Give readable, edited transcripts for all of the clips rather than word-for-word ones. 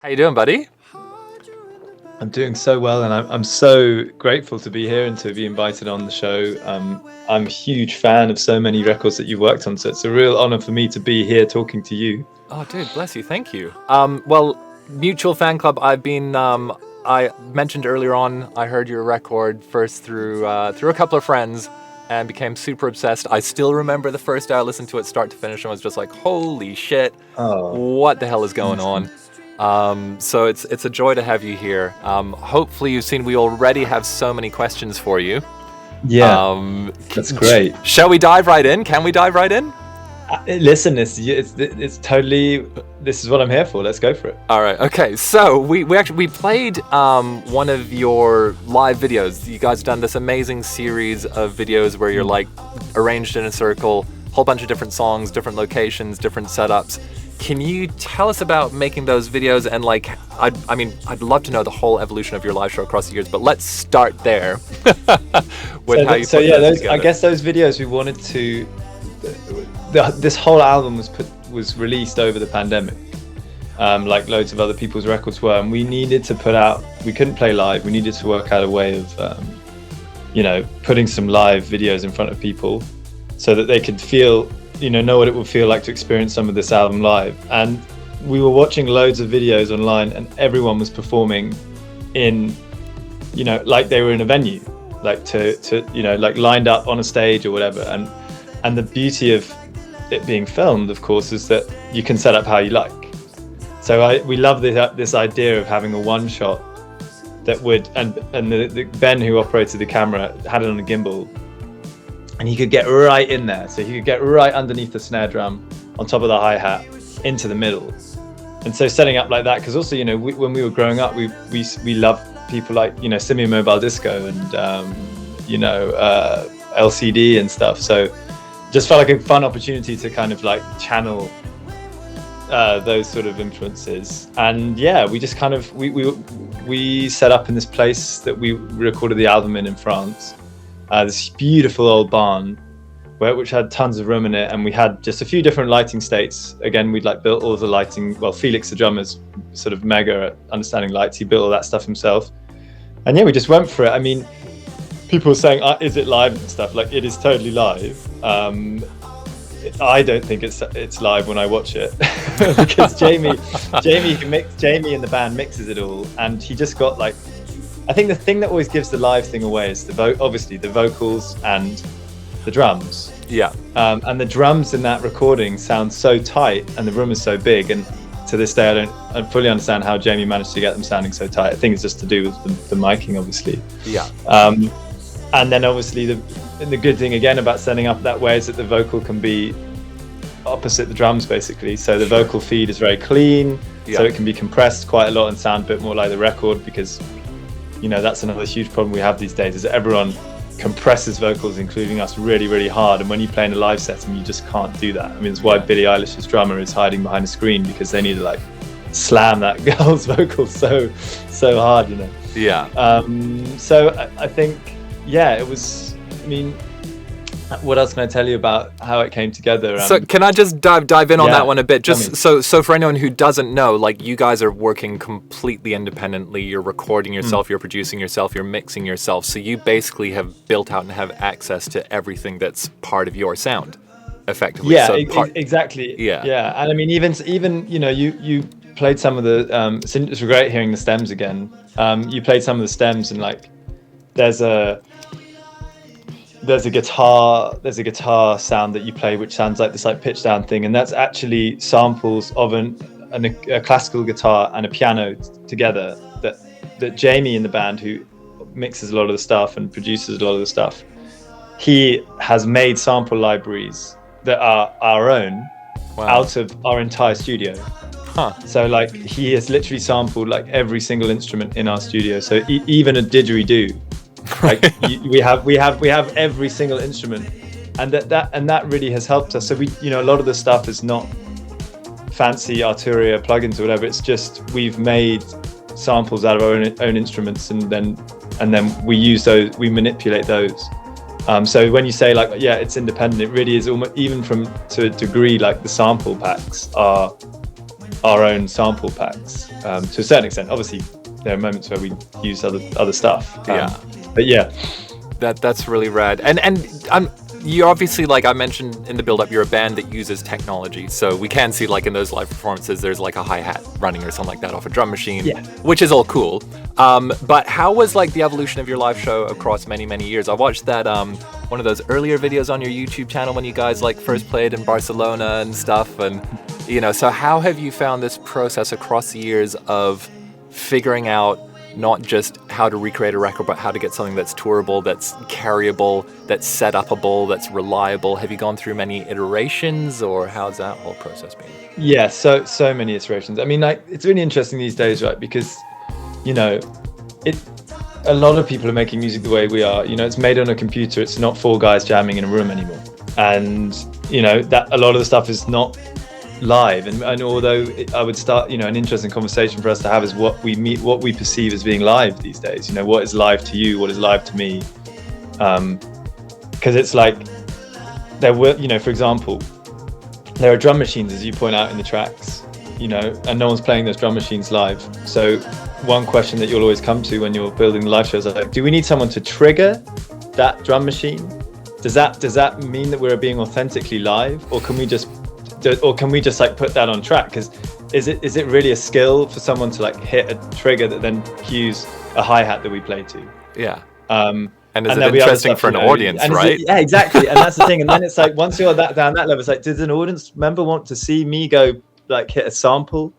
How you doing, buddy? I'm doing so well, and I'm so grateful to be here and to be invited on the show. I'm a huge fan of so many records that you've worked on, so it's a real honor for me to be here talking to you. Oh, dude, bless you. Thank you. Well, mutual fan club. I mentioned earlier on. I heard your record first through a couple of friends, and became super obsessed. I still remember the first day I listened to it, start to finish, and was just like, "Holy shit, Oh, what the hell is going awesome. on?" So it's a joy to have you here. Hopefully, you've seen we already have so many questions for you. Yeah, Um, that's great. shall we dive right in? Can we dive right in? Listen, it's totally, this is what I'm here for. Let's go for it. All right. Okay. So we played one of your live videos. You guys done this amazing series of videos where you're like arranged in a circle, whole bunch of different songs, different locations, different setups. Can you tell us about making those videos and like I'd love to know the whole evolution of your live show across the years, but let's start there with how you So put yeah, those those, I together. guess those videos we wanted to. This whole album was released over the pandemic, like loads of other people's records were, and we needed to put out. We couldn't play live. We needed to work out a way of, putting some live videos in front of people, so that they could feel, know what it would feel like to experience some of this album live. And we were watching loads of videos online, and everyone was performing in, like they were in a venue, like like lined up on a stage or whatever. And the beauty of it being filmed, of course, is that you can set up how you like. So we love this idea of having a one shot that would, and the Ben who operated the camera had it on a gimbal, and he could get right in there. So he could get right underneath the snare drum, on top of the hi-hat, into the middle. And so setting up like that, because also, when we were growing up, we loved people like, Simi Mobile Disco and, LCD and stuff. So just felt like a fun opportunity to kind of like channel those sort of influences. And yeah, we just kind of we set up in this place that we recorded the album in France, this beautiful old barn which had tons of room in it, and we had just a few different lighting states. Again, we'd like built all the lighting. Well, Felix the drummer's sort of mega at understanding lights. He built all that stuff himself, and yeah, we just went for it. I mean, people were saying, is it live and stuff? Like, it is totally live. I don't think it's live when I watch it because Jamie in the band mixes it all, and he just got like, I think the thing that always gives the live thing away is obviously the vocals and the drums. Yeah. And the drums in that recording sound so tight, and the room is so big. And to this day, I fully understand how Jamie managed to get them sounding so tight. I think it's just to do with the miking, obviously. Yeah. And then obviously the good thing again about setting up that way is that the vocal can be opposite the drums, basically. So the vocal feed is very clean, so it can be compressed quite a lot and sound a bit more like the record, because that's another huge problem we have these days, is that everyone compresses vocals, including us, really, really hard. And when you play in a live setting, you just can't do that. I mean, it's why Billie Eilish's drummer is hiding behind a screen, because they need to like slam that girl's vocals so hard, Yeah. So I think, yeah, it was, I mean, what else can I tell you about how it came together? So can I just dive in on yeah, that one a bit? tell me. Just so for anyone who doesn't know, like, you guys are working completely independently. You're recording yourself, you're producing yourself, you're mixing yourself. So you basically have built out and have access to everything that's part of your sound, effectively. Yeah, So exactly. Yeah. Yeah, and I mean, even you played some of the. It's great hearing the stems again. You played some of the stems, and like, there's a guitar sound that you play which sounds like this like pitch down thing, and that's actually samples of a classical guitar and a piano together that Jamie in the band, who mixes a lot of the stuff and produces a lot of the stuff, he has made sample libraries that are our own. Wow. Out of our entire studio. Huh. So like, he has literally sampled like every single instrument in our studio, so even a didgeridoo. Like, we have every single instrument, and that really has helped us. So we, a lot of the stuff is not fancy Arturia plugins or whatever. It's just we've made samples out of our own instruments, and then we use those, we manipulate those. So when you say like, yeah, it's independent, it really is almost, even to a degree, like the sample packs are our own sample packs to a certain extent. Obviously, there are moments where we use other stuff. But yeah, that's really rad. And you obviously, like I mentioned in the build-up, you're a band that uses technology. So we can see, like in those live performances, there's like a hi-hat running or something like that off a drum machine, which is all cool. But how was like the evolution of your live show across many years? I watched that one of those earlier videos on your YouTube channel when you guys like first played in Barcelona and stuff. And so how have you found this process across the years of figuring out not just how to recreate a record, but how to get something that's tourable, that's carryable, that's set upable, that's reliable? Have you gone through many iterations, or how's that whole process been? Yeah, so many iterations. I mean, like, it's really interesting these days, right? Because, a lot of people are making music the way we are. It's made on a computer. It's not four guys jamming in a room anymore. And, that a lot of the stuff is not live, and although I would start an interesting conversation for us to have is what we perceive as being live these days. What is live to you, what is live to me, because it's like there were, for example, there are drum machines, as you point out in the tracks, and no one's playing those drum machines live. So one question that you'll always come to when you're building the live shows is like, do we need someone to trigger that drum machine? Does that mean that we're being authentically live, or can we just like put that on track? Because is it really a skill for someone to like hit a trigger that then cues a hi-hat that we play to? Yeah. And is it interesting for an audience, right? Yeah, exactly. And that's the thing. And then it's like, once you're down that level, it's like, does an audience member want to see me go like hit a sample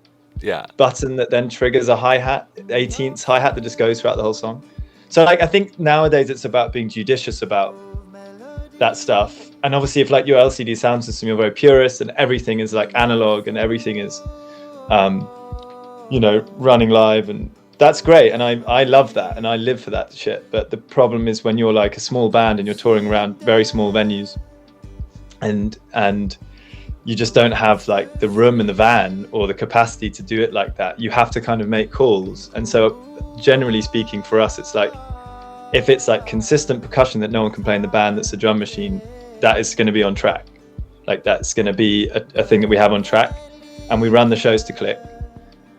button that then triggers a hi-hat, 18th hi-hat that just goes throughout the whole song? So like, I think nowadays it's about being judicious about that stuff. And obviously, if like your LCD sound system, you're very purist and everything is like analog and everything is, running live, and that's great. And I love that and I live for that shit. But the problem is when you're like a small band and you're touring around very small venues, and you just don't have like the room in the van or the capacity to do it like that. You have to kind of make calls. And so generally speaking for us, it's like, if it's like consistent percussion that no one can play in the band, that's a drum machine, that is going to be on track. Like that's going to be a thing that we have on track, and we run the shows to click.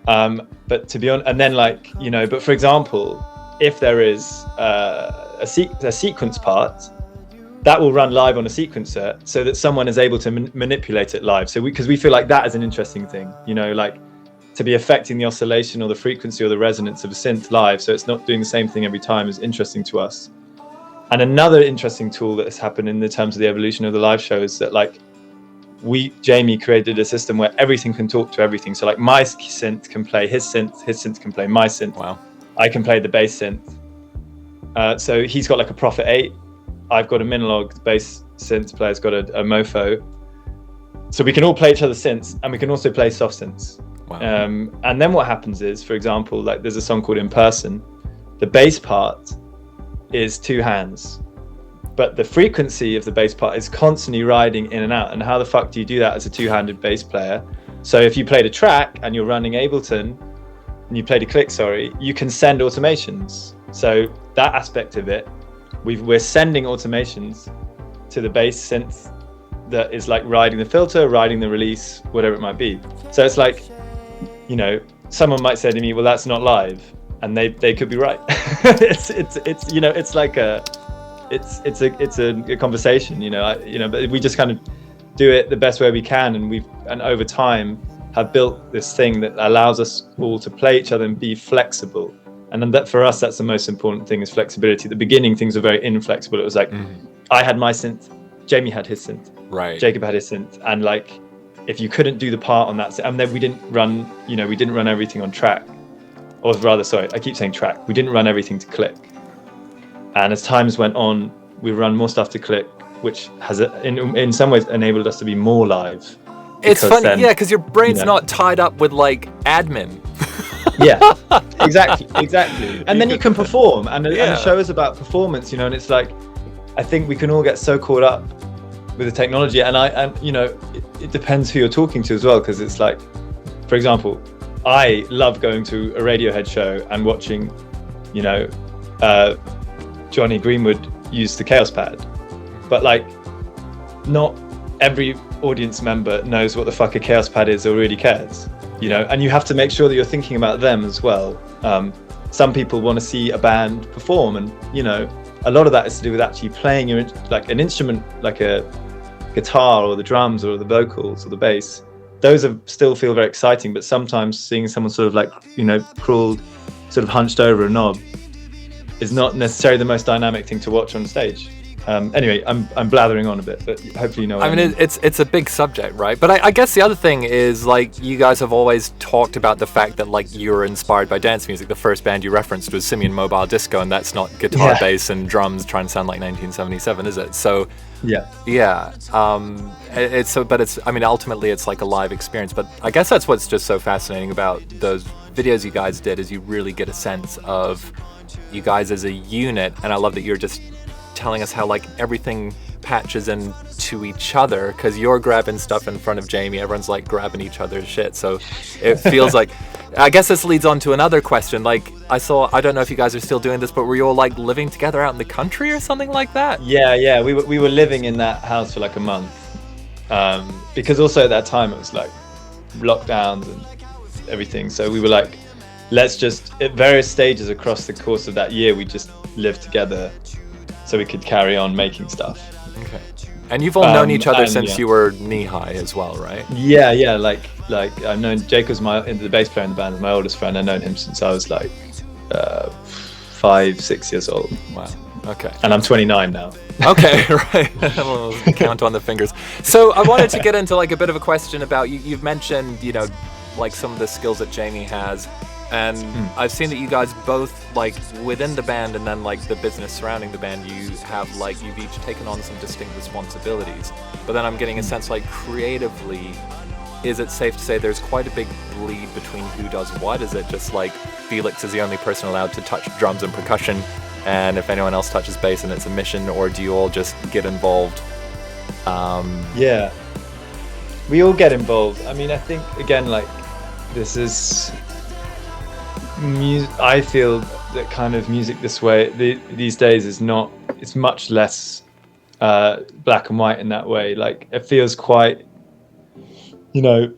But to be honest, and then like, but for example, if there is a sequence part, that will run live on a sequencer so that someone is able to manipulate it live. So because we feel like that is an interesting thing, like to be affecting the oscillation or the frequency or the resonance of a synth live, so it's not doing the same thing every time, is interesting to us. And another interesting tool that has happened in the terms of the evolution of the live show is that like Jamie created a system where everything can talk to everything. So like my synth can play his synth can play my synth. Wow. I can play the bass synth. So he's got like a Prophet 8. I've got a Minilog. The bass synth player's got a Mofo. So we can all play each other's synths, and we can also play soft synths. Wow. And then what happens is, for example, like there's a song called In Person. The bass part is two hands, but the frequency of the bass part is constantly riding in and out. And how the fuck do you do that as a two-handed bass player? So if you played a track and you're running Ableton and you played a click, you can send automations. So that aspect of it, we're sending automations to the bass synth that is like riding the filter, riding the release, whatever it might be. So it's like, someone might say to me, well, that's not live. And they could be right. It's like a conversation, but we just kind of do it the best way we can. And over time have built this thing that allows us all to play each other and be flexible. And then that for us, that's the most important thing, is flexibility. At the beginning, things were very inflexible. It was like, I had my synth, Jamie had his synth, right? Jacob had his synth. And like, if you couldn't do the part on that, and then we didn't run everything on track. Or rather, sorry, I keep saying track. We didn't run everything to click. And as times went on, we run more stuff to click, which has in some ways enabled us to be more live. It's funny, because your brain's not tied up with like admin. Yeah, exactly. And then you can perform, and the show is about performance, and it's like, I think we can all get so caught up with the technology, and it depends who you're talking to as well, because it's like, for example, I love going to a Radiohead show and watching, Johnny Greenwood use the Chaos Pad, but like, not every audience member knows what the fuck a Chaos Pad is or really cares. you know, and you have to make sure that you're thinking about them as well. Some people want to see a band perform, and you know, a lot of that is to do with actually playing your like an instrument, like a guitar or the drums or the vocals or the bass. Those still feel very exciting, but sometimes seeing someone sort of like, you know, crawled, sort of hunched over a knob is not necessarily the most dynamic thing to watch on stage. Anyway, I'm blathering on a bit, but hopefully you know what I mean. It's a big subject, right? But I guess the other thing is, like, you guys have always talked about the fact that, like, you're inspired by dance music. The first band you referenced was Simian Mobile Disco, and that's not guitar, bass, and drums trying to sound like 1977, is it? So yeah. Ultimately it's like a live experience. But I guess that's what's just so fascinating about those videos you guys did, is you really get a sense of you guys as a unit. And I love that you're just telling us how, like, everything patches into each other, because you're grabbing stuff in front of Jamie, everyone's like grabbing each other's shit, so it feels like, I guess this leads on to another question. Like, I don't know if you guys are still doing this, but were you all like living together out in the country or something like that? Yeah, we were living in that house for like a month, because also at that time it was like lockdowns and everything, so we were like, let's just, at various stages across the course of that year, we just lived together so we could carry on making stuff. Okay. And you've all known each other since you were knee-high as well, right? Yeah. Like I've known Jacob's the bass player in the band, is my oldest friend. I've known him since I was like 5-6 years old. Wow. Okay. And I'm 29 now. Okay, right. We'll count on the fingers. So I wanted to get into like a bit of a question about you've mentioned, you know, like some of the skills that Jamie has. And I've seen that you guys both, like, within the band and then like the business surrounding the band, you have like, you've each taken on some distinct responsibilities. But then I'm getting a sense, like, creatively, is it safe to say there's quite a big bleed between who does what? Is it just like Felix is the only person allowed to touch drums and percussion, and if anyone else touches bass, and it's a mission? Or do you all just get involved? Yeah, we all get involved. I mean, I think, again, like, this is I feel that kind of music this way these days is not, it's much less black and white in that way. Like, it feels quite, you know,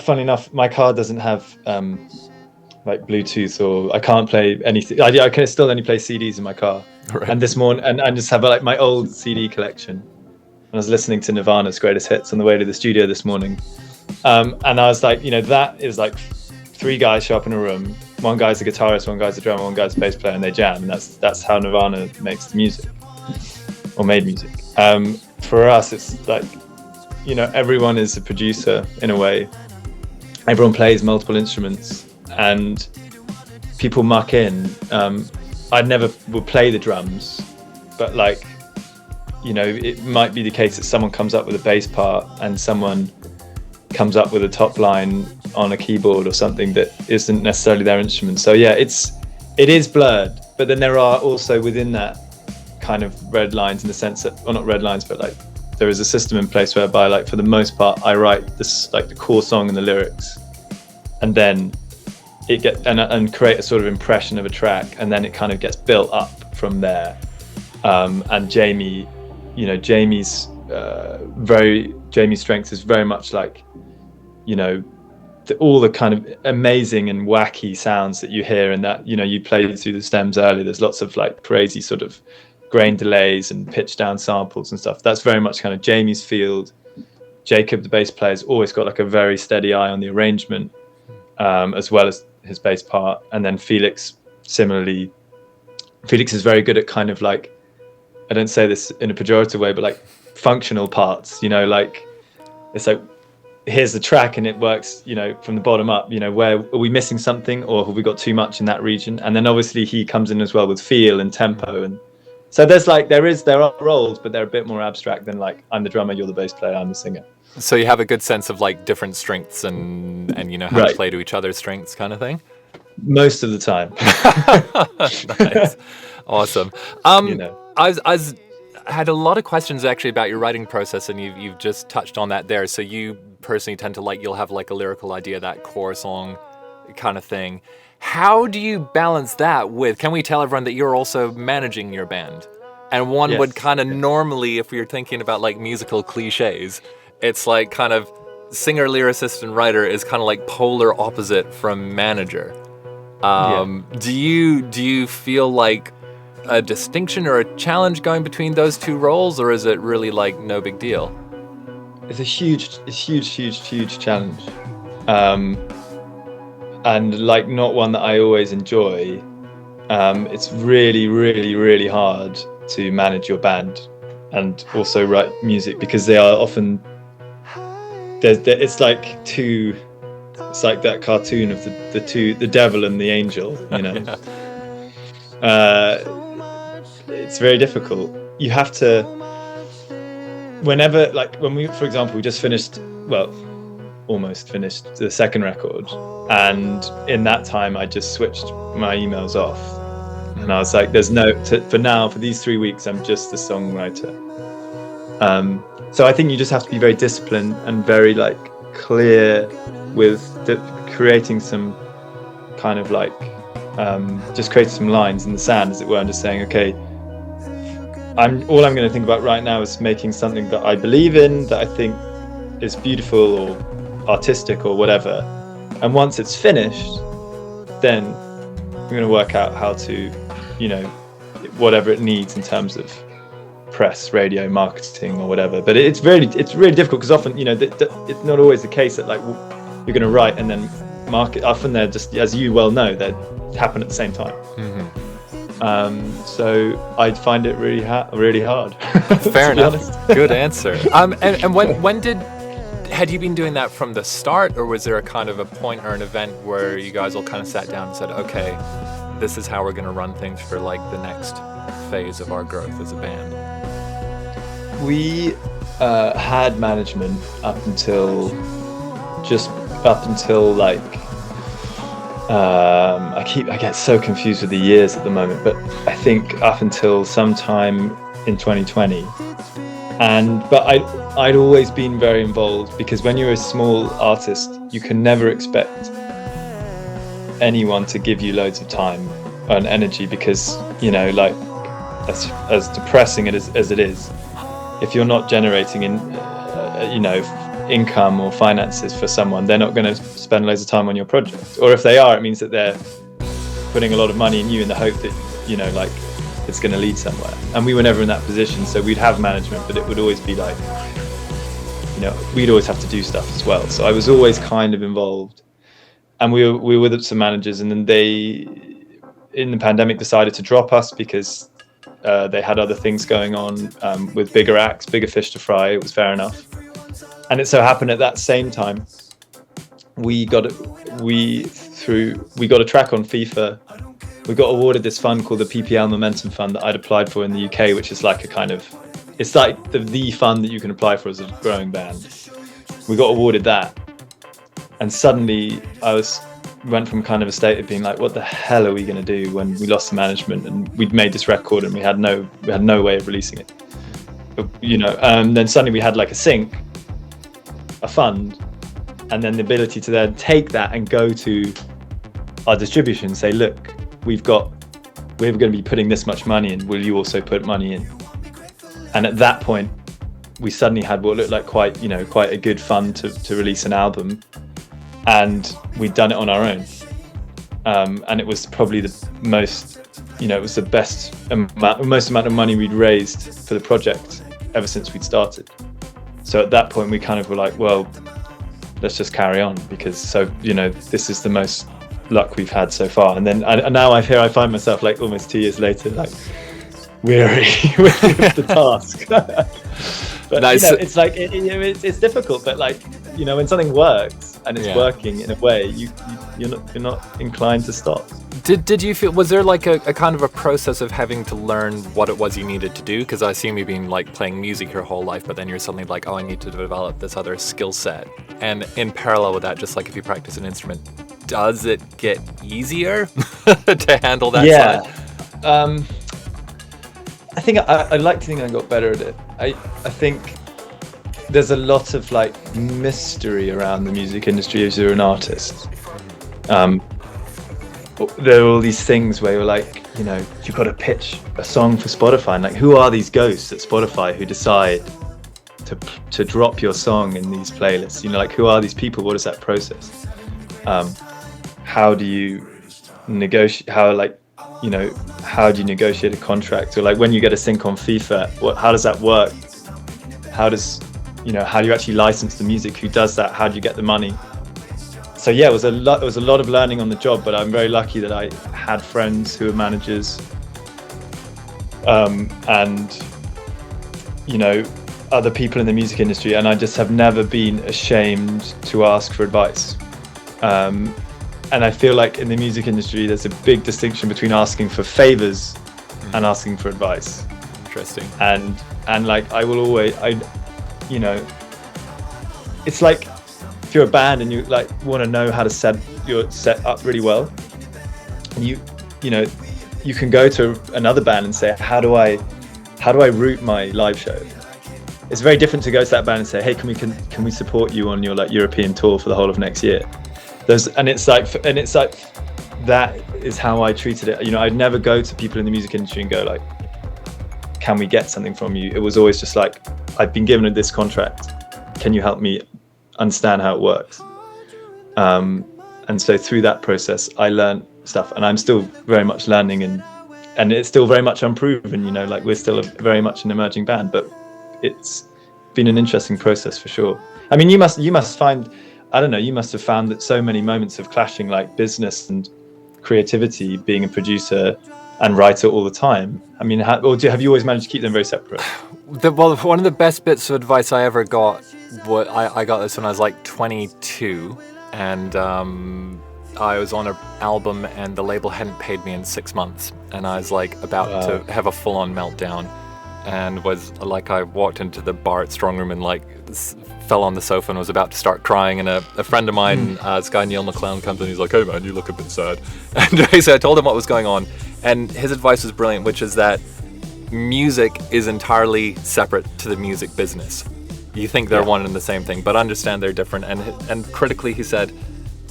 funny enough, my car doesn't have like Bluetooth, or I can't play anything. I can still only play CDs in my car. Right. And this morning, and I just have like my old CD collection. And I was listening to Nirvana's Greatest Hits on the way to the studio this morning. And I was like, you know, that is like 3 guys show up in a room. One guy's a guitarist, one guy's a drummer, one guy's a bass player, and they jam. And that's how Nirvana makes the music, or made music. For us, it's like, you know, everyone is a producer in a way. Everyone plays multiple instruments, and people muck in. I never would play the drums, but, like, you know, it might be the case that someone comes up with a bass part and someone comes up with a top line on a keyboard or something that isn't necessarily their instrument. So yeah, it is blurred, but then there are also within that kind of red lines, in the sense that, well, not red lines, but like there is a system in place whereby, like, for the most part, I write this, like, the core song and the lyrics, and then it and create a sort of impression of a track, and then it kind of gets built up from there. And Jamie, you know, Jamie's strength is very much like, you know, all the kind of amazing and wacky sounds that you hear, and that, you know, you played through the stems earlier. There's lots of like crazy sort of grain delays and pitch down samples and stuff. That's very much kind of Jamie's field. Jacob, the bass player, has always got like a very steady eye on the arrangement, as well as his bass part. And then Felix, similarly, Felix is very good at kind of like, I don't say this in a pejorative way, but like functional parts, you know, like, it's like, here's the track and it works, you know, from the bottom up, you know, where are we missing something, or have we got too much in that region? And then obviously he comes in as well with feel and tempo. And so there's like, there are roles, but they're a bit more abstract than like, I'm the drummer, you're the bass player, I'm the singer. So you have a good sense of like different strengths and you know, how to play to each other's strengths, kind of thing? Most of the time. Nice. Awesome. You know. I had a lot of questions actually about your writing process, and you've just touched on that there. So you personally tend to like, you'll have like a lyrical idea, that core song kind of thing. How do you balance that with, can we tell everyone that you're also managing your band? And one would kind of normally, if we were thinking about like musical cliches, it's like kind of singer, lyricist, and writer is kind of like polar opposite from manager. Do you feel like a distinction or a challenge going between those two roles, or is it really like no big deal? It's a huge challenge, and like not one that I always enjoy. It's really hard to manage your band and also write music, because they are often it's like that cartoon of the devil and the angel, you know. It's very difficult. You have to, whenever, like when we, for example, we just finished, well, almost finished the second record, and in that time I just switched my emails off, and I was like, there's for these 3 weeks I'm just a songwriter. So I think you just have to be very disciplined and very like clear with creating some kind of like just creating some lines in the sand, as it were, and just saying, okay, all I'm going to think about right now is making something that I believe in, that I think is beautiful or artistic or whatever. And once it's finished, then I'm going to work out how to, you know, whatever it needs in terms of press, radio, marketing, or whatever. But it's really difficult, because often, you know, it's not always the case that like you're going to write and then market. Often they're just, as you well know, they happen at the same time. So I'd find it really hard. Fair enough. Good answer. And when had you been doing that from the start, or was there a kind of a point or an event where you guys all kind of sat down and said, okay, this is how we're going to run things for like the next phase of our growth as a band? We had management up until like I get so confused with the years at the moment, but I think up until sometime in 2020. But I'd always been very involved, because when you're a small artist, you can never expect anyone to give you loads of time and energy, because, you know, like as depressing as it is, if you're not generating you know, income or finances for someone, they're not going to spend loads of time on your project. Or if they are, it means that they're putting a lot of money in you in the hope that, you know, like it's going to lead somewhere. And we were never in that position, so we'd have management, but it would always be like, you know, we'd always have to do stuff as well. So I was always kind of involved, and we were with some managers, and then they, in the pandemic, decided to drop us because they had other things going on with bigger acts, bigger fish to fry. It was fair enough. And it so happened at that same time, we got a track on FIFA. We got awarded this fund called the PPL Momentum Fund that I'd applied for in the UK, which is like a kind of, it's like the fund that you can apply for as a growing band. We got awarded that, and suddenly went from kind of a state of being like, what the hell are we going to do, when we lost the management and we'd made this record and we had no way of releasing it. But, you know, then suddenly we had like a fund, and then the ability to then take that and go to our distribution and say, look, we're going to be putting this much money in, will you also put money in? And at that point we suddenly had what looked like quite a good fund to release an album, and we'd done it on our own, and it was probably the most, you know, it was the most amount of money we'd raised for the project ever since we'd started. So at that point we kind of were like, well, let's just carry on, because you know, this is the most luck we've had so far. And then now I find myself like almost 2 years later, like weary with the task. But nice. You know, it's like it's difficult, but like, you know, when something works and it's working in a way, you're not inclined to stop. Did you feel, was there like a kind of a process of having to learn what it was you needed to do? Because I assume you've been like playing music your whole life, but then you're suddenly like, oh, I need to develop this other skill set. And in parallel with that, just like if you practice an instrument, does it get easier to handle that side? I think I'd like to think I got better at it. I think there's a lot of like mystery around the music industry as you're an artist. There are all these things where you're like, you know, you've got to pitch a song for Spotify, and like, who are these ghosts at Spotify who decide to drop your song in these playlists? You know, like, who are these people? What is that process? How do you negotiate? How do you negotiate a contract? Or like, when you get a sync on FIFA, how does that work? How do you actually license the music? Who does that? How do you get the money? So yeah, it was a lot of learning on the job, but I'm very lucky that I had friends who were managers, and other people in the music industry, and I just have never been ashamed to ask for advice. And I feel like in the music industry, there's a big distinction between asking for favors and asking for advice. Interesting. And like, I will always, it's like, if you're a band and you like want to know how to set your set up really well, you can go to another band and say, how do I route my live show? It's very different to go to that band and say, hey, can we support you on your like European tour for the whole of next year? It's like that is how I treated it. I'd never go to people in the music industry and go like, can we get something from you? It was always just like, I've been given this contract, can you help me understand how it works? And so through that process I learned stuff, and I'm still very much learning, and it's still very much unproven. Like, we're still very much an emerging band, but it's been an interesting process for sure. I mean, you must find, I don't know, you must have found that so many moments of clashing, like business and creativity, being a producer and writer all the time. I mean, have you always managed to keep them very separate? Well, one of the best bits of advice I ever got, I got this when I was like 22, and I was on an album and the label hadn't paid me in 6 months, and I was like about to have a full-on meltdown, and was like, I walked into the bar at Strong Room and like fell on the sofa and was about to start crying, and a friend of mine, this guy Neil McClown, comes in. He's like, hey man, you look a bit sad. And basically I told him what was going on, and his advice was brilliant, which is that music is entirely separate to the music business. You think they're one and the same thing, but understand they're different. And critically, he said,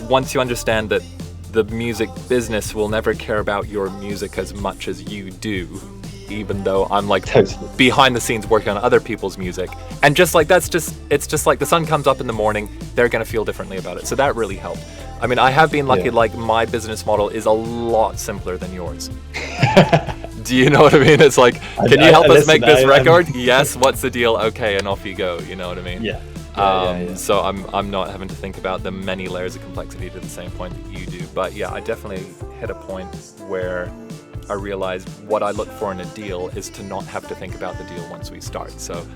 once you understand that the music business will never care about your music as much as you do, even though I'm like behind the scenes working on other people's music, and just like it's just like the sun comes up in the morning, they're going to feel differently about it. So that really helped. I mean, I have been lucky, like my business model is a lot simpler than yours. Do you know what I mean? It's like, can you help us make this record? Yes. What's the deal? Okay, and off you go. You know what I mean? Yeah. So I'm not having to think about the many layers of complexity to the same point that you do. But yeah, I definitely hit a point where I realized what I look for in a deal is to not have to think about the deal once we start. So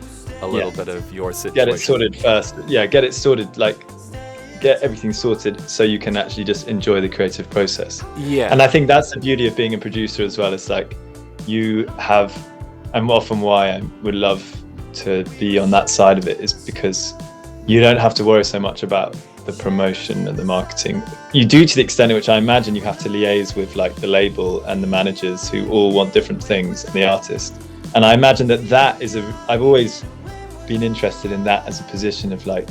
a little bit of your situation. Get it sorted first. Yeah, get it sorted, like get everything sorted so you can actually just enjoy the creative process. Yeah. And I think that's the beauty of being a producer as well. It's like you have, and often why I would love to be on that side of it is because you don't have to worry so much about the promotion and the marketing. You do, to the extent in which I imagine you have to liaise with like the label and the managers who all want different things, and the artist. And I imagine that is I've always been interested in that as a position of like,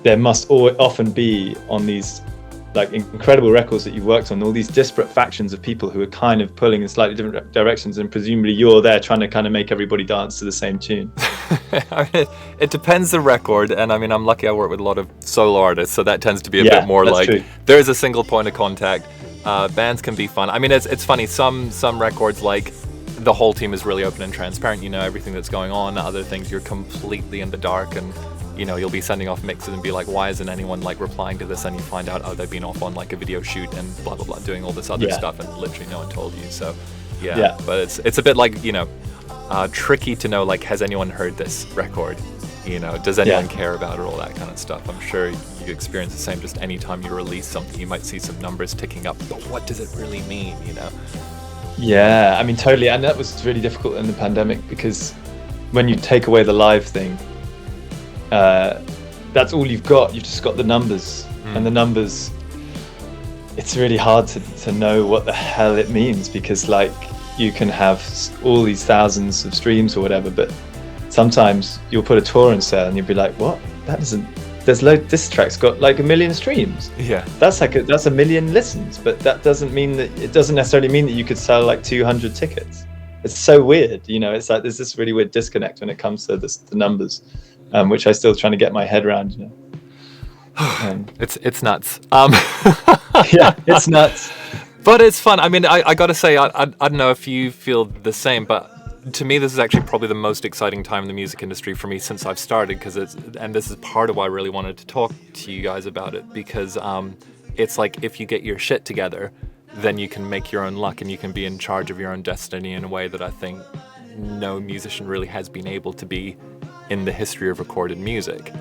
there must often be on these like incredible records that you've worked on, all these disparate factions of people who are kind of pulling in slightly different directions, and presumably you're there trying to kind of make everybody dance to the same tune. I mean, it depends the record, and I mean, I'm lucky I work with a lot of solo artists, so that tends to be a bit more like true. There is a single point of contact. Bands can be fun. I mean, it's funny, some records, like the whole team is really open and transparent, you know everything that's going on. Other things you're completely in the dark, and you know, you'll be sending off mixes and be like, why isn't anyone like replying to this? And you find out, oh, they've been off on like a video shoot and blah, blah, blah, doing all this other stuff, and literally no one told you. So but it's a bit like, you know, tricky to know, like, has anyone heard this record? You know, does anyone care about it? All that kind of stuff. I'm sure you experience the same. Just anytime you release something, you might see some numbers ticking up, but what does it really mean, you know? Yeah, I mean, totally. And that was really difficult in the pandemic, because when you take away the live thing, that's all you've got. You've just got the numbers, and the numbers, it's really hard to know what the hell it means, because like you can have all these thousands of streams or whatever, but sometimes you'll put a tour on sale and you'll be like, what? That doesn't, this track's got like 1 million streams. Yeah. That's 1 million listens, but that doesn't mean that, it doesn't necessarily mean that you could sell like 200 tickets. it's so weird, you know. It's like there's this really weird disconnect when it comes to the numbers, which I'm still trying to get my head around, you know. It's nuts. Yeah, it's nuts. But it's fun. I mean, I gotta say, I don't know if you feel the same, but to me, this is actually probably the most exciting time in the music industry for me since I've started, and this is part of why I really wanted to talk to you guys about it, because it's like if you get your shit together, then you can make your own luck and you can be in charge of your own destiny in a way that I think no musician really has been able to be in the history of recorded music.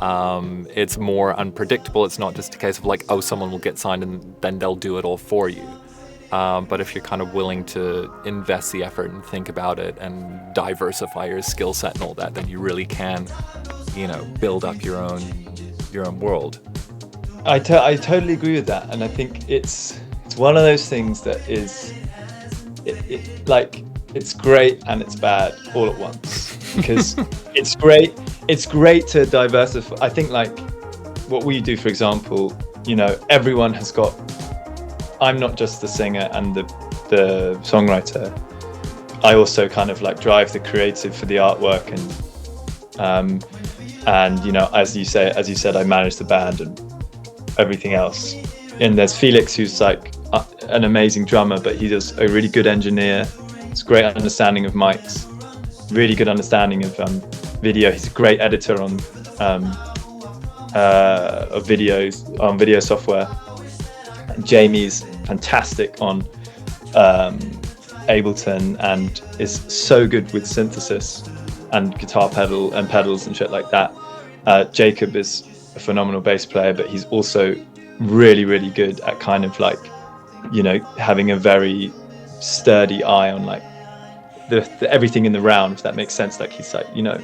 It's more unpredictable. It's not just a case of like, oh, someone will get signed and then they'll do it all for you. But if you're kind of willing to invest the effort and think about it and diversify your skill set and all that, then you really can, you know, build up your own world. I totally agree with that, and I think it's one of those things that is, like, it's great and it's bad all at once, because it's great to diversify. I think, like, what we do, for example, you know, everyone has got, I'm not just the singer and the songwriter. I also kind of like drive the creative for the artwork, and you know, as you said, I manage the band and everything else. And there's Felix, who's like an amazing drummer, but he does a really good engineer. It's great understanding of mics, really good understanding of video. He's a great editor on of videos, on video software. And Jamie's fantastic on Ableton and is so good with synthesis and guitar pedals and shit like that. Jacob is a phenomenal bass player, but he's also really, really good at kind of like, you know, having a very sturdy eye on like the everything in the round, if that makes sense. Like, he's like, you know,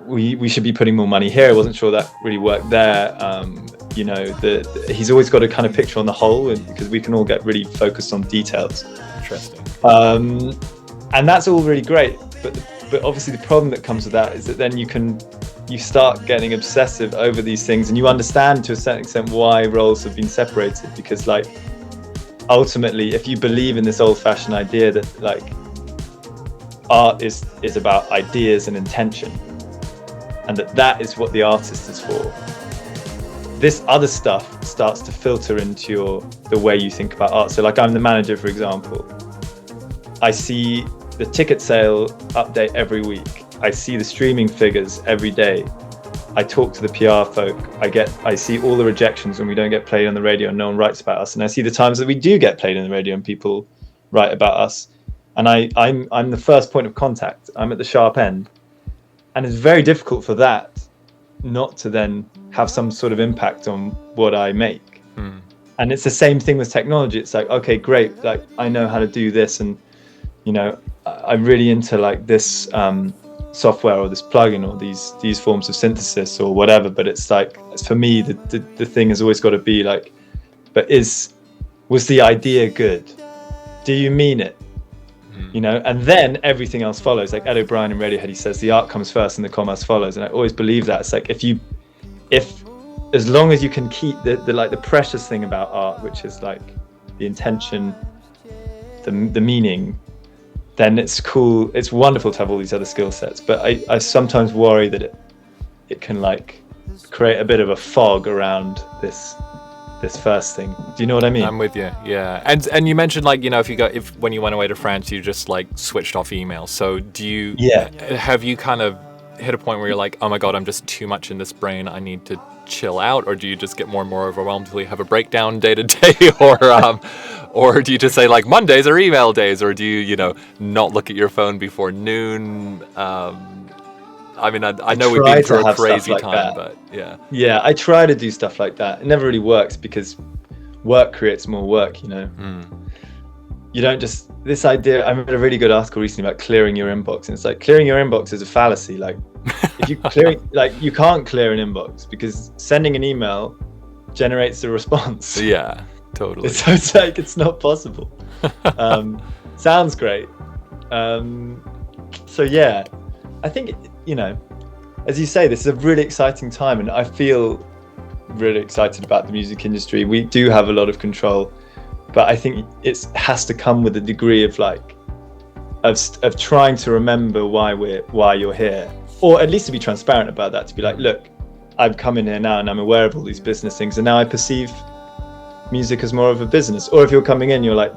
we should be putting more money here. I wasn't sure that really worked there. You know, he's always got a kind of picture on the whole, because we can all get really focused on details. Interesting. And that's all really great, but obviously the problem that comes with that is that then you start getting obsessive over these things, and you understand to a certain extent why roles have been separated, because like ultimately, if you believe in this old-fashioned idea that like art is about ideas and intention, and that is what the artist is for, this other stuff starts to filter into the way you think about art. So like, I'm the manager, for example. I see the ticket sale update every week. I see the streaming figures every day. I talk to the PR folk. I see all the rejections when we don't get played on the radio and no one writes about us. And I see the times that we do get played on the radio and people write about us. And I'm the first point of contact. I'm at the sharp end. And it's very difficult for that not to then have some sort of impact on what I make. And it's the same thing with technology. It's like, okay, great, like I know how to do this, and you know, I'm really into like this software or this plugin or these forms of synthesis or whatever, but it's like, for me, the thing has always got to be like, but was the idea good? Do you mean it? You know, and then everything else follows. Like Ed O'Brien in Radiohead, he says the art comes first and the commerce follows, and I always believe that. It's like, if as long as you can keep the precious thing about art, which is like the intention, the meaning, then it's cool. It's wonderful to have all these other skill sets, but I sometimes worry that it can like create a bit of a fog around this first thing. Do you know what I mean? I'm with you. Yeah. And you mentioned, like, you know, if when you went away to France, you just like switched off email. So have you kind of hit a point where you're like, oh my God, I'm just too much in this brain, I need to chill out? Or do you just get more and more overwhelmed till you have a breakdown day to day? Or do you just say like Mondays are email days? Or do you know, not look at your phone before noon? I mean, I know we've been through a crazy time, but yeah. Yeah, I try to do stuff like that. It never really works, because work creates more work, you know. You don't just, this idea, I read a really good article recently about clearing your inbox, and it's like, clearing your inbox is a fallacy. Like, if you you can't clear an inbox, because sending an email generates a response. Yeah, totally. So it's like, it's not possible. Sounds great. So yeah, I think, you know, as you say, this is a really exciting time, and I feel really excited about the music industry. We do have a lot of control, but I think it has to come with a degree of like of trying to remember why you're here, or at least to be transparent about that, to be like, look, I've come in here now and I'm aware of all these business things, and now I perceive music as more of a business. Or if you're coming in, you're like,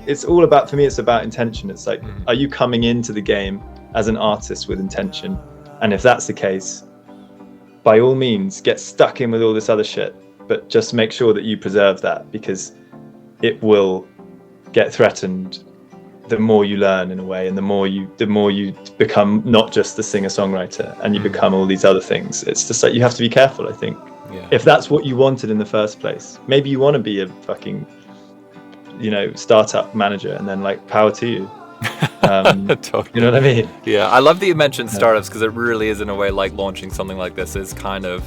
it's all about, for me, it's about intention. It's like, are you coming into the game as an artist with intention? And if that's the case, by all means, get stuck in with all this other shit, but just make sure that you preserve that, because it will get threatened the more you learn, in a way, and the more you become not just the singer-songwriter, and you become all these other things. It's just like, you have to be careful, I think. Yeah. If that's what you wanted in the first place, maybe you want to be a fucking, startup manager, and then like, power to you. Totally. You know what I mean? Yeah, I love that you mentioned startups, because it really is, in a way, like launching something like this is kind of,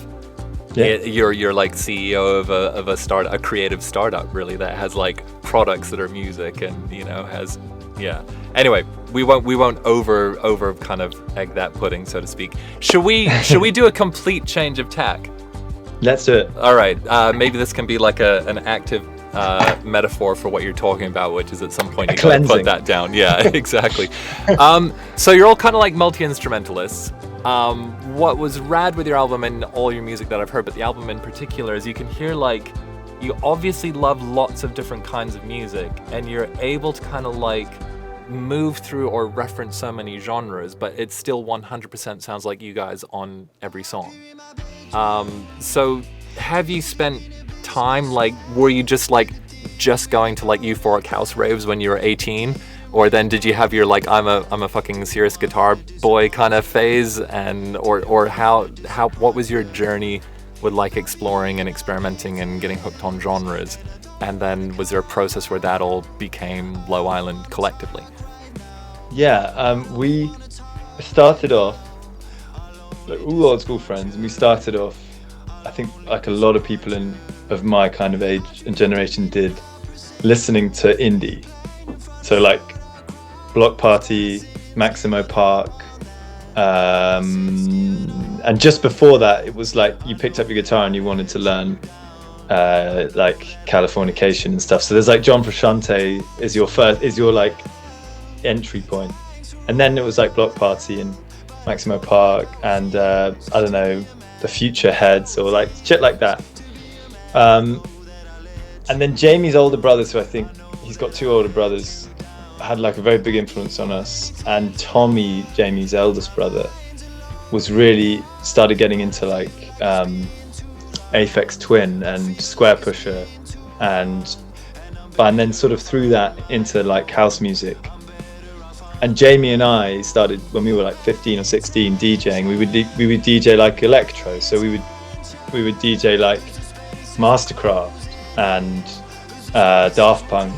you're like CEO of a creative startup, really, that has like products that are music, and has. Yeah. Anyway, we won't over kind of egg that pudding, so to speak. Should we do a complete change of tack? Let's do it. All right. Maybe this can be like an active metaphor for what you're talking about, which is at some point you gotta put that down. Yeah, exactly. So you're all kind of like multi-instrumentalists. What was rad with your album and all your music that I've heard, but the album in particular, is you can hear like you obviously love lots of different kinds of music, and you're able to kind of like move through or reference so many genres, but it still 100% sounds like you guys on every song. So have you spent time, like, were you just going to like euphoric house raves when you were 18, or then did you have your like I'm a fucking serious guitar boy kind of phase, and or how what was your journey with like exploring and experimenting and getting hooked on genres? And then was there a process where that all became Low Island collectively? Yeah, we started off like all old school friends, and we started off, I think, like a lot of people of my kind of age and generation did, listening to indie. So like Block Party, Maximo Park, and just before that, it was like you picked up your guitar and you wanted to learn like Californication and stuff. So there's like John Frusciante is your like entry point, and then it was like Block Party and Maximo Park and I don't know, the Future Heads or like shit like that. And then Jamie's older brothers, who I think he's got two older brothers, had like a very big influence on us. And Tommy, Jamie's eldest brother, was really started getting into like Aphex Twin and Square Pusher, and then sort of threw that into like house music. And Jamie and I started when we were like 15 or 16 DJing. We would DJ like electro, so we would DJ like Mastercraft and Daft Punk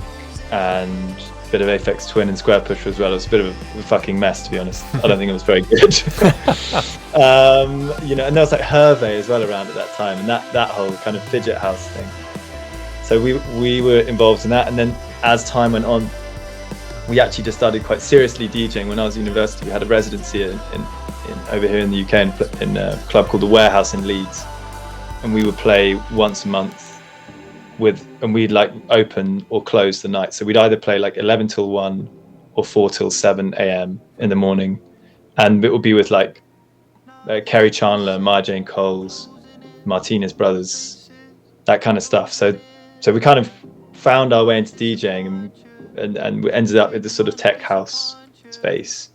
and a bit of Aphex Twin and Square Pusher as well. It was a bit of a fucking mess, to be honest. I don't think it was very good. And there was like Hervé as well around at that time, and that whole kind of fidget house thing. So we were involved in that, and then as time went on, we actually just started quite seriously DJing. When I was at university, we had a residency in over here in the UK in a club called The Warehouse in Leeds, and we would play once a month and we'd like open or close the night. So we'd either play like 11 till 1 or 4 till 7 a.m. in the morning, and it would be with like Kerry Chandler, Mara Jane Coles, Martinez Brothers, that kind of stuff. So we kind of found our way into DJing, and we ended up in this sort of tech house space.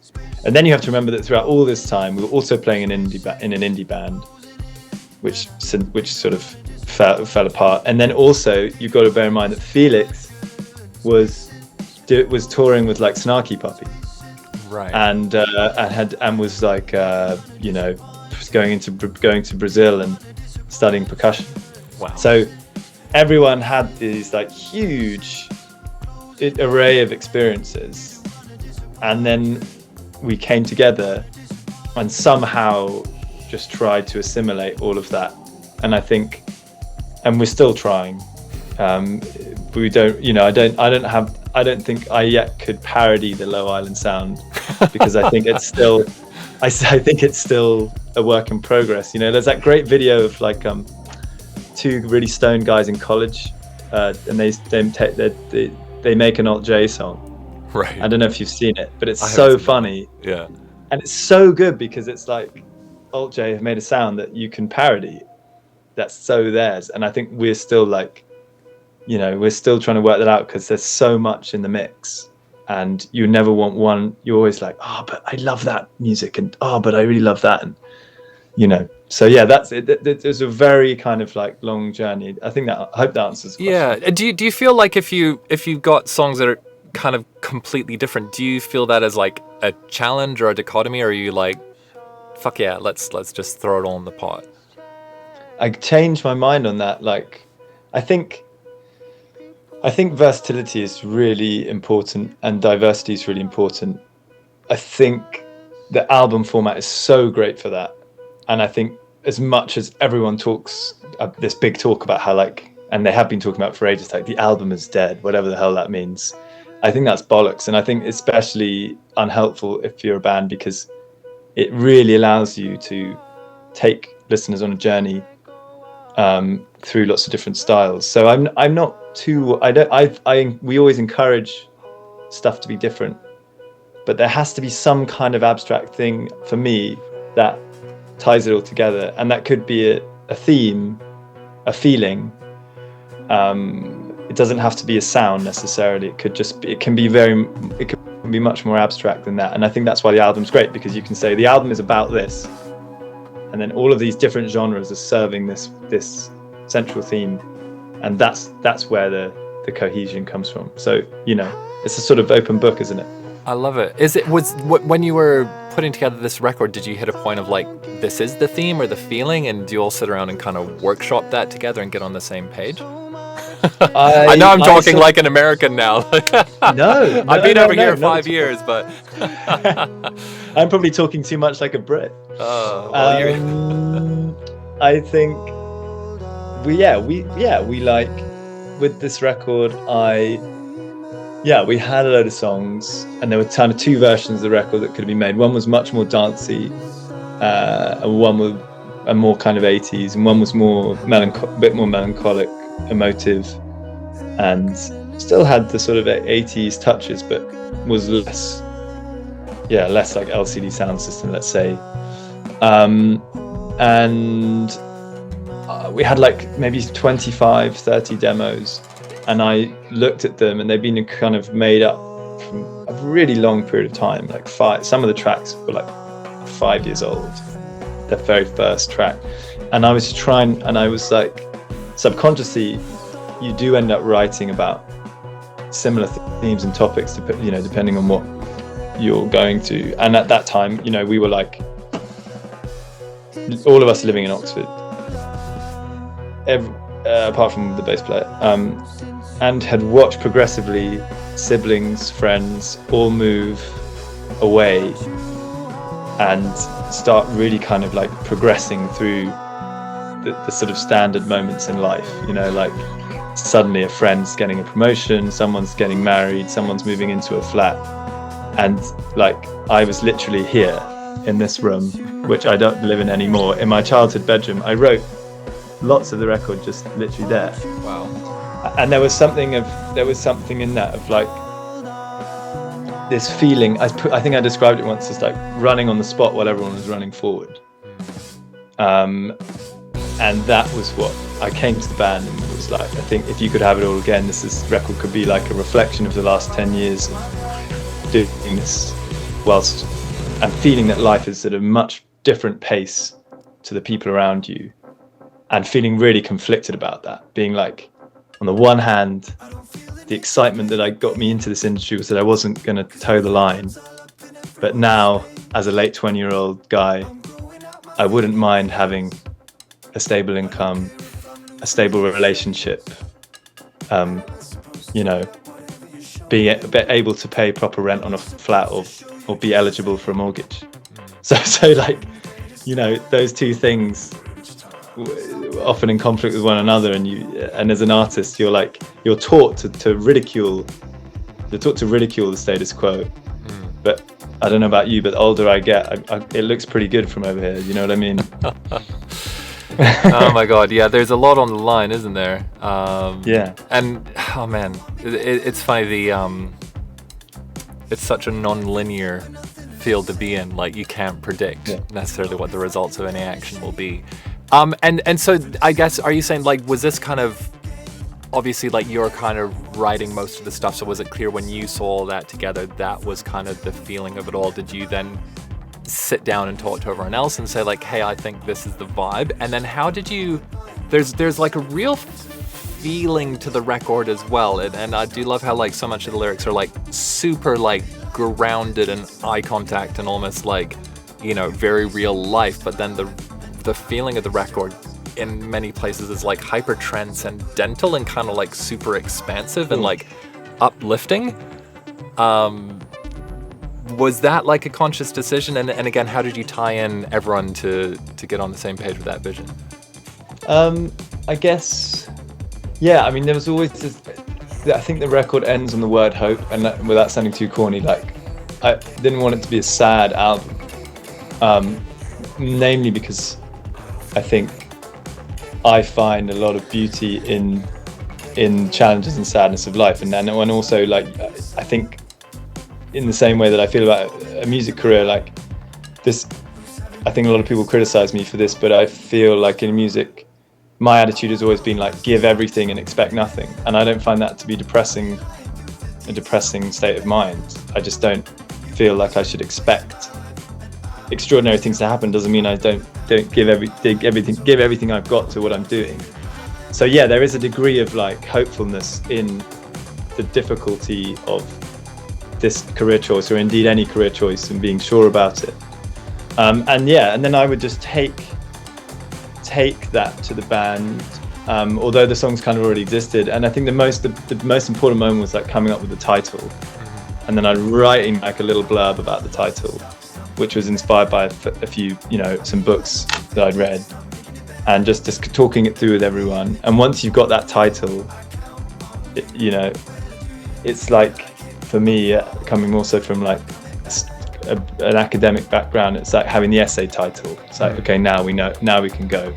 And then you have to remember that throughout all this time, we were also playing in an indie band, which sort of fell apart. And then also you've got to bear in mind that Felix was touring with like Snarky Puppy, right? And was like going to Brazil and studying percussion. Wow. So everyone had these like huge array of experiences, and then we came together and somehow just tried to assimilate all of that. And I think, and we're still trying. We don't, I don't think I yet could parody the Low Island sound, because I think it's still, I think it's still a work in progress. There's that great video of like two really stoned guys in college, and they make an Alt J song, Right. I don't know if you've seen it, but it's I haven't so seen that. funny. Yeah. And it's so good because it's like Alt J have made a sound that you can parody. That's so theirs. And I think we're still like, we're still trying to work that out because there's so much in the mix. And you never want one. You're always like, oh, but I love that music. And oh, but I really love that. And, so yeah, that's it. It's a very kind of like long journey. I hope that answers the question. Yeah. Do you feel like if you've got songs that are kind of completely different, do you feel that as like a challenge or a dichotomy, or are you like, fuck yeah, let's just throw it all in the pot? I changed my mind on that. Like, I think versatility is really important and diversity is really important. I think the album format is so great for that. And I think as much as everyone talks this big talk about how like, and they have been talking about for ages, like the album is dead, whatever the hell that means. I think that's bollocks. And I think especially unhelpful if you're a band, because it really allows you to take listeners on a journey through lots of different styles. So I'm not too, we always encourage stuff to be different, but there has to be some kind of abstract thing for me that ties it all together. And that could be a theme, a feeling. It doesn't have to be a sound necessarily. It can be much more abstract than that. And I think that's why the album's great, because you can say the album is about this, and then all of these different genres are serving this central theme, and that's where the cohesion comes from. So it's a sort of open book, isn't it? I love it. When you were putting together this record, did you hit a point of like, this is the theme or the feeling, and do you all sit around and kind of workshop that together and get on the same page? I know I'm talking like an American now. No, I've been over here 5 years, but I'm probably talking too much like a Brit. I think we like, with this record, we had a load of songs, and there were kind of two versions of the record that could have been made. One was much more dancey, and one was a more kind of 80s, and one was more a bit more melancholic, emotive, and still had the sort of 80s touches, but was less like LCD sound system, let's say. And we had like maybe 25, 30 demos, and I looked at them, and they've been kind of made up from a really long period of time, like some of the tracks were like 5 years old, the very first track. And I was like, subconsciously, you do end up writing about similar themes and topics, depending on what you're going to. And at that time, we were like, all of us living in Oxford, apart from the bass player, and had watched progressively siblings, friends, all move away and start really kind of like progressing through the sort of standard moments in life, like suddenly a friend's getting a promotion, someone's getting married, someone's moving into a flat, and like I was literally here in this room, which I don't live in anymore, in my childhood bedroom. I wrote lots of the record just literally there. Wow. And there was something in that of like this feeling. I think I described it once as like running on the spot while everyone was running forward. And that was what I came to the band and was like, I think if you could have it all again, this record could be like a reflection of the last 10 years of doing this, whilst I'm feeling that life is at a much different pace to the people around you, and feeling really conflicted about that. Being like, on the one hand, the excitement that got me into this industry was that I wasn't going to toe the line. But now, as a late 20-year-old guy, I wouldn't mind having a stable income, a stable relationship, being able to pay proper rent on a flat or be eligible for a mortgage. So like, those two things often in conflict with one another, and as an artist you're taught to ridicule the status quo. But I don't know about you, but the older I get, it looks pretty good from over here, you know what I mean? Oh my god, yeah, there's a lot on the line, isn't there? Yeah. And oh man, it's funny, it's such a non-linear field to be in. Like, you can't predict necessarily what the results of any action will be. And so I guess, are you saying, like, was this kind of, obviously, like, you're kind of writing most of the stuff, so was it clear when you saw all that together, that was kind of the feeling of it all? Did you then sit down and talk to everyone else and say, like, hey, I think this is the vibe? And then how did you, there's like a real feeling to the record as well, and I do love how, like, so much of the lyrics are, like, super, like, grounded and eye contact and almost, like, you know, very real life, but then the feeling of the record in many places is, like, hyper transcendental and kind of, like, super expansive and, like, uplifting. Was that, like, a conscious decision? And again, how did you tie in everyone to get on the same page with that vision? I guess, yeah, I mean, there was always this, I think the record ends on the word hope, and that, without sounding too corny, like, I didn't want it to be a sad album, namely because I think I find a lot of beauty in challenges and sadness of life, and also, like, I think in the same way that I feel about a music career, like this, I think a lot of people criticize me for this, but I feel like in music, my attitude has always been, like, give everything and expect nothing, and I don't find that to be a depressing state of mind. I just don't feel like I should expect extraordinary things to happen. Doesn't mean I don't give everything I've got to what I'm doing. So yeah, there is a degree of, like, hopefulness in the difficulty of this career choice, or indeed any career choice, and being sure about it. And then I would just take that to the band, although the songs kind of already existed. And I think the most important moment was, like, coming up with the title, and then I'd writing, like, a little blurb about the title, which was inspired by a few, you know, some books that I'd read, and just talking it through with everyone. And once you've got that title, you know, it's like, for me, coming also from, like, an academic background, it's like having the essay title. It's like, okay, now we know, now we can go,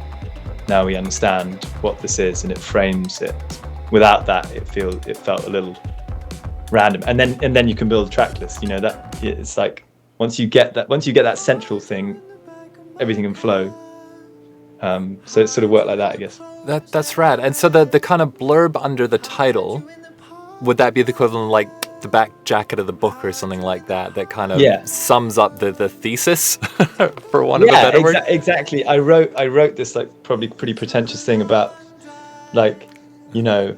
now we understand what this is, and it frames it. Without that, it felt a little random. And then you can build a track list. You know, that it's like, once you get that central thing, everything can flow. So it sort of worked like that, I guess. That's rad. And so the kind of blurb under the title, would that be the equivalent of, like, the back jacket of the book or something like that kind of sums up the thesis, for want of a better word? Exactly. I wrote this, like, probably pretty pretentious thing about, like, you know,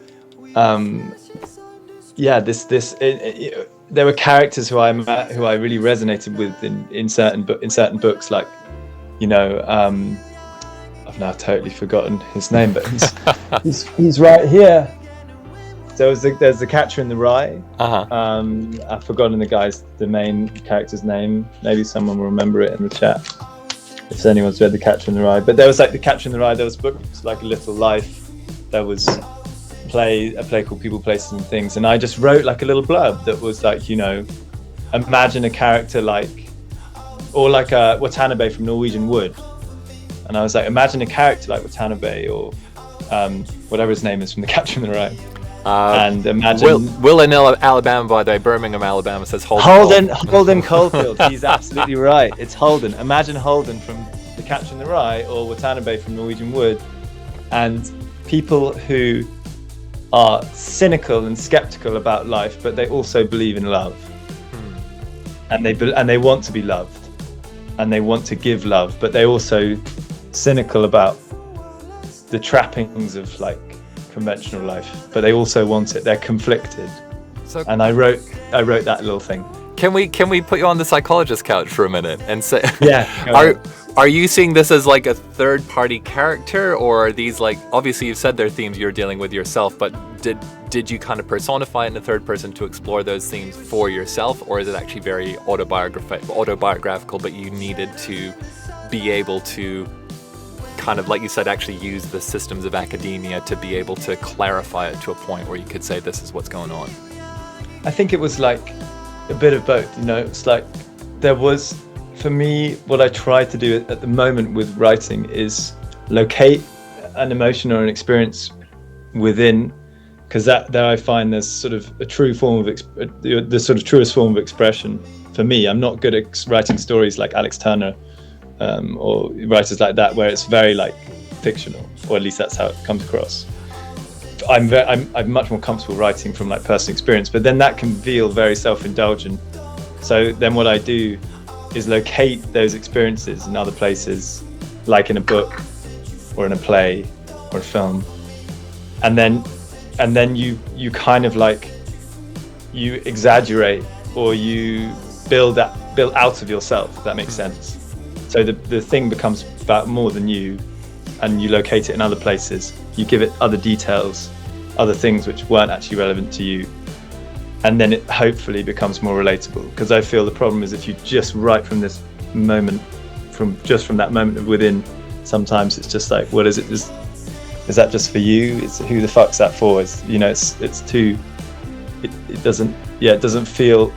there were characters who I really resonated with in certain books, like, you know, I've now totally forgotten his name, but he's right here. So there's the Catcher in the Rye. I've forgotten the main character's name. Maybe someone will remember it in the chat if anyone's read The Catcher in the Rye. But there was, like, The Catcher in the Rye. There was books like A Little Life. There was a play called People, Places and Things. And I just wrote, like, a little blurb that was like, you know, imagine a character like, or like a Watanabe from Norwegian Wood. And I was like, imagine a character like Watanabe, or whatever his name is from The Catcher in the Rye. And imagine Will in Alabama, by the way, Birmingham, Alabama, says Holden Caulfield. He's absolutely right. It's Holden. Imagine Holden from The Catcher in the Rye, or Watanabe from Norwegian Wood, and people who are cynical and skeptical about life, but they also believe in love, and they want to be loved, and they want to give love, but they're also cynical about the trappings of, like, conventional life, but they also want it. They're conflicted. So, and I wrote that little thing. Can we put you on the psychologist couch for a minute and say, yeah, are you seeing this as, like, a third party character, or are these, like, obviously you've said they're themes you're dealing with yourself, but did you kind of personify it in the third person to explore those themes for yourself, or is it actually very autobiographical, but you needed to be able to kind of, like you said, actually use the systems of academia to be able to clarify it to a point where you could say this is what's going on? I think it was, like, a bit of both, you know. It's like, there was, for me, what I try to do at the moment with writing is locate an emotion or an experience within because that there I find there's sort of a true form of the sort of truest form of expression for me. I'm not good at writing stories like Alex Turner or writers like that, where it's very like fictional, or at least that's how it comes across. I'm much more comfortable writing from like personal experience, but then that can feel very self-indulgent. So then what I do is locate those experiences in other places, like in a book or in a play or a film, and then you kind of like you exaggerate, or you build out of yourself, if that makes sense. So the thing becomes about more than you, and you locate it in other places. You give it other details, other things which weren't actually relevant to you, and then it hopefully becomes more relatable. Because I feel the problem is if you just write from this moment, from that moment of within, sometimes it's just like, what is it? Is that just for you? It's who the fuck's that for? It's too. It doesn't feel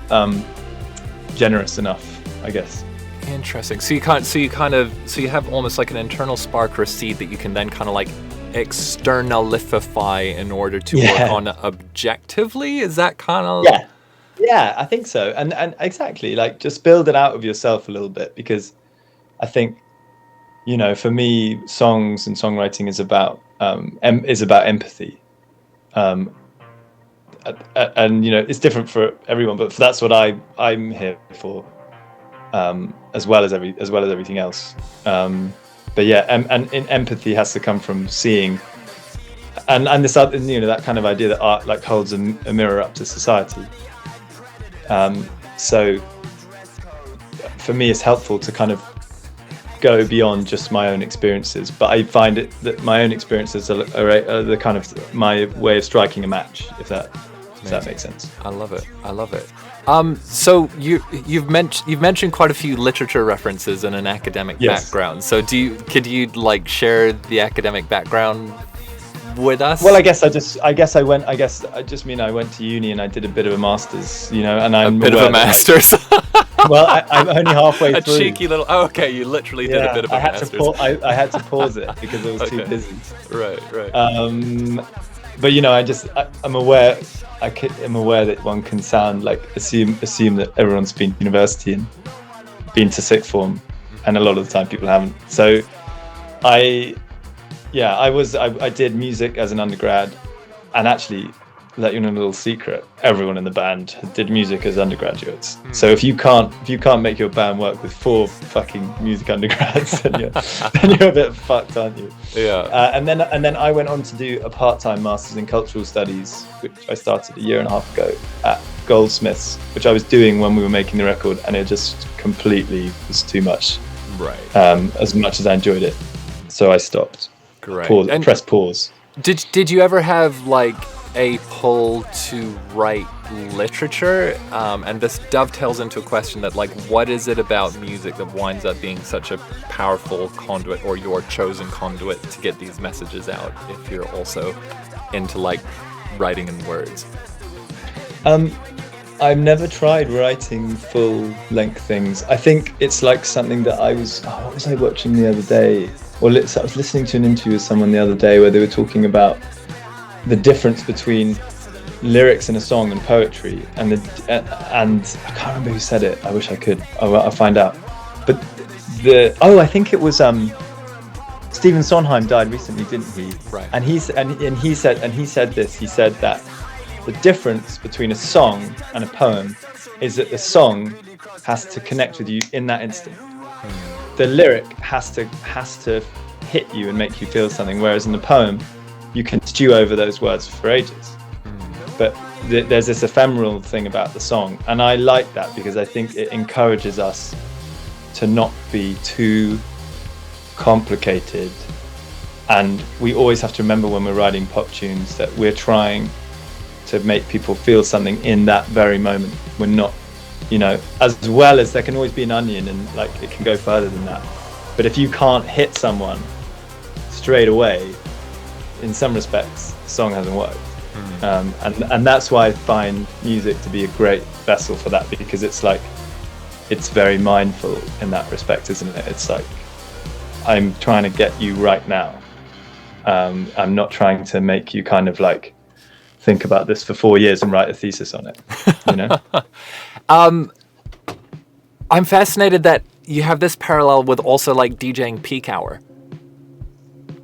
generous enough, I guess. Interesting. So you have almost like an internal spark or a seed that you can then kind of like externalify in order to work on objectively. Is that kind of yeah, I think so. And exactly, like, just build it out of yourself a little bit, because I think, for me, songs and songwriting is about empathy, and it's different for everyone, but that's what I'm here for, as well as everything else. But yeah, and empathy has to come from seeing, and this other, that kind of idea that art like holds a mirror up to society. So for me, it's helpful to kind of go beyond just my own experiences, but I find it that my own experiences are the kind of my way of striking a match, if that makes sense. I love it. So you've mentioned quite a few literature references and an academic background. So could you like share the academic background with us? Well, I went to uni and I did a bit of a master's, and I'm a bit of a master's. Well, I'm only halfway through. A cheeky little. Oh, okay, you literally did a bit of a master's. I had to pause it because I was too busy. Right. But I'm aware. I'm aware that one can sound like assume that everyone's been to university and been to sixth form, and a lot of the time people haven't. So I did music as an undergrad, and actually, let you know a little secret, everyone in the band did music as undergraduates. So if you can't make your band work with 4 fucking music undergrads, then you're a bit fucked, aren't you? Yeah. And then I went on to do a part-time master's in cultural studies, which I started 1.5 years ago at Goldsmiths, which I was doing when we were making the record, and it just completely was too much. Right. As much as I enjoyed it, so I stopped. Great. Press pause. Did you ever have like a pull to write literature? And this dovetails into a question that, like, what is it about music that winds up being such a powerful conduit, or your chosen conduit, to get these messages out, if you're also into like writing in words? I've never tried writing full-length things. I think it's like something that what was I watching the other day? I was listening to an interview with someone the other day where they were talking about the difference between lyrics in a song and poetry, and I can't remember who said it. I wish I could. I'll find out. But I think it was Stephen Sondheim died recently, didn't he? Right. And he said this. He said that the difference between a song and a poem is that the song has to connect with you in that instant. The lyric has to hit you and make you feel something, whereas in the poem you can stew over those words for ages. But there's this ephemeral thing about the song, and I like that because I think it encourages us to not be too complicated. And we always have to remember when we're writing pop tunes that we're trying to make people feel something in that very moment. We're not, as well as there can always be an onion, and like it can go further than that. But if you can't hit someone straight away, in some respects, the song hasn't worked. And that's why I find music to be a great vessel for that, because it's like, it's very mindful in that respect, isn't it? It's like, I'm trying to get you right now. I'm not trying to make you kind of like think about this for 4 years and write a thesis on it, you know? I'm fascinated that you have this parallel with also like DJing peak hour.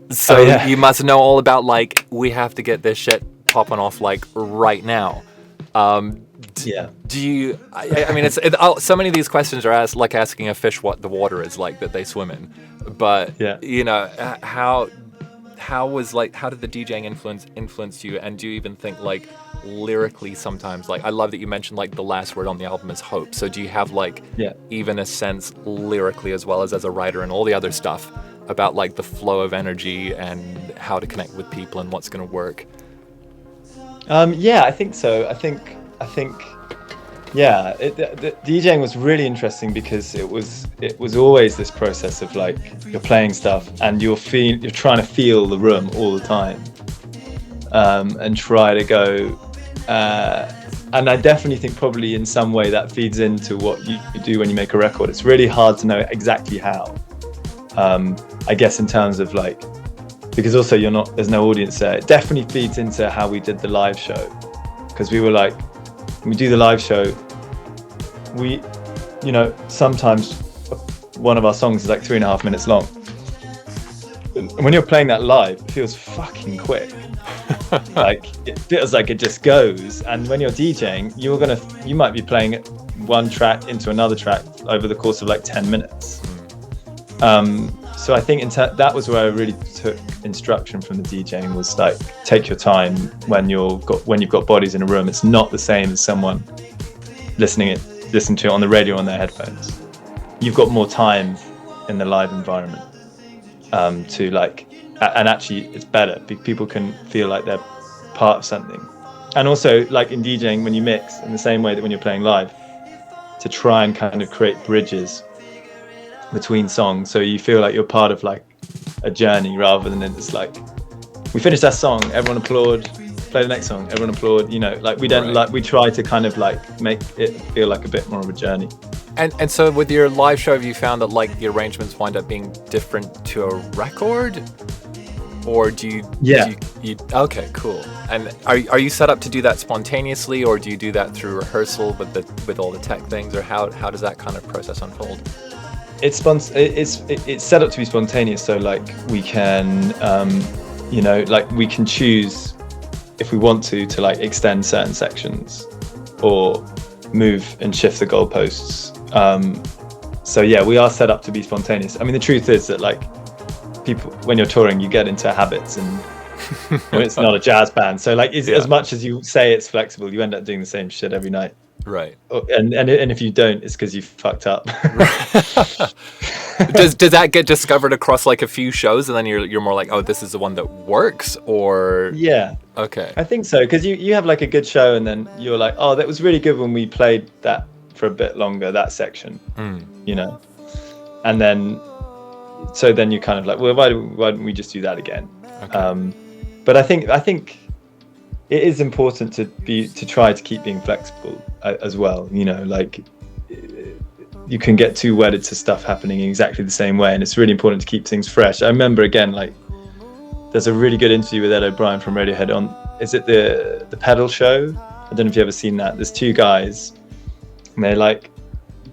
So you must know all about like, we have to get this shit popping off like right now. Do you? I mean, so many of these questions are like asking a fish what the water is like that they swim in. But you know, how did the DJing influence you? And do you even think like lyrically sometimes? Like, I love that you mentioned like the last word on the album is hope. So do you have like even a sense lyrically as well as a writer and all the other stuff about like the flow of energy and how to connect with people and what's going to work? I think so. I think the DJing was really interesting because it was always this process of like, you're playing stuff and you're trying to feel the room all the time, and try to go, and I definitely think probably in some way that feeds into what you do when you make a record. It's really hard to know exactly how, I guess, in terms of like, because also there's no audience there. It definitely feeds into how we did the live show, because we were like, when we do the live show, we, you know, sometimes one of our songs is like 3.5 minutes long. And when you're playing that live, it feels fucking quick. Like, it feels like it just goes. And when you're DJing, you might be playing one track into another track over the course of like 10 minutes. So I think that was where I really took instruction from the DJing, was like, take your time when you've got bodies in a room. It's not the same as someone listening to it on the radio on their headphones. You've got more time in the live environment, to like, and actually it's better. People can feel like they're part of something. And also, like in DJing, when you mix in the same way that when you're playing live, to try and kind of create bridges between songs, so you feel like you're part of like a journey, rather than it's like, we finished that song, everyone applaud, play the next song, everyone applaud, you know, like we don't like, we try to kind of like make it feel like a bit more of a journey. And so with your live show, have you found that like the arrangements wind up being different to a record, or do you okay, cool. And are you set up to do that spontaneously, or do you do that through rehearsal with all the tech things, or how does that kind of process unfold? It's set up to be spontaneous, so like we can, you know, like we can choose if we want to like extend certain sections or move and shift the goalposts. So yeah, we are set up to be spontaneous. I mean, the truth is that like, people, when you're touring, you get into habits, and you know, it's not a jazz band, so like as much as you say it's flexible, you end up doing the same shit every night. Right. And if you don't, it's because you fucked up. Does that get discovered across like a few shows, and then you're more like, oh, this is the one that works, or? Yeah. Okay. I think so, because you have like a good show, and then you're like, oh, that was really good when we played that for a bit longer, that section, you know, and then you're kind of like, well, why don't we just do that again? Okay. But I think it is important to try to keep being flexible as well. You know, like, you can get too wedded to stuff happening in exactly the same way, and it's really important to keep things fresh. I remember, again, like, there's a really good interview with Ed O'Brien from Radiohead on, is it the Pedal Show? I don't know if you've ever seen that. There's two guys, and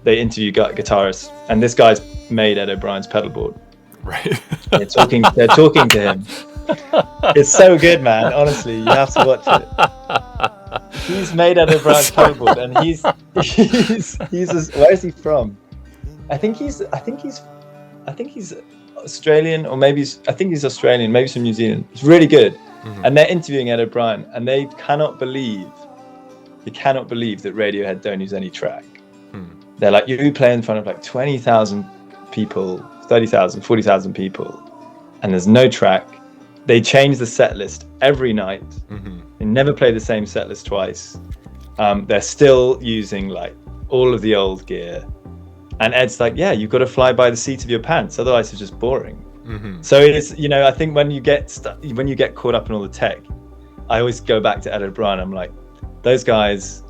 they interview guitarists, and this guy's made Ed O'Brien's pedal board. Right. They're talking to him. It's so good, man. Honestly, you have to watch it. He's made Ed O'Brien's pedal board, and he's where is he from? I think he's Australian, or maybe I think he's Australian, maybe from New Zealand. It's really good. Mm-hmm. And they're interviewing Ed O'Brien, and they cannot believe that Radiohead don't use any track. They're like, you play in front of like 20,000 people, 30,000, 40,000 people, and there's no track. They change the set list every night. Mm-hmm. They never play the same set list twice. They're still using like all of the old gear. And Ed's like, yeah, you've got to fly by the seat of your pants, otherwise it's just boring. Mm-hmm. So it's, you know, I think when you get caught up in all the tech, I always go back to Ed O'Brien. I'm like, those guys,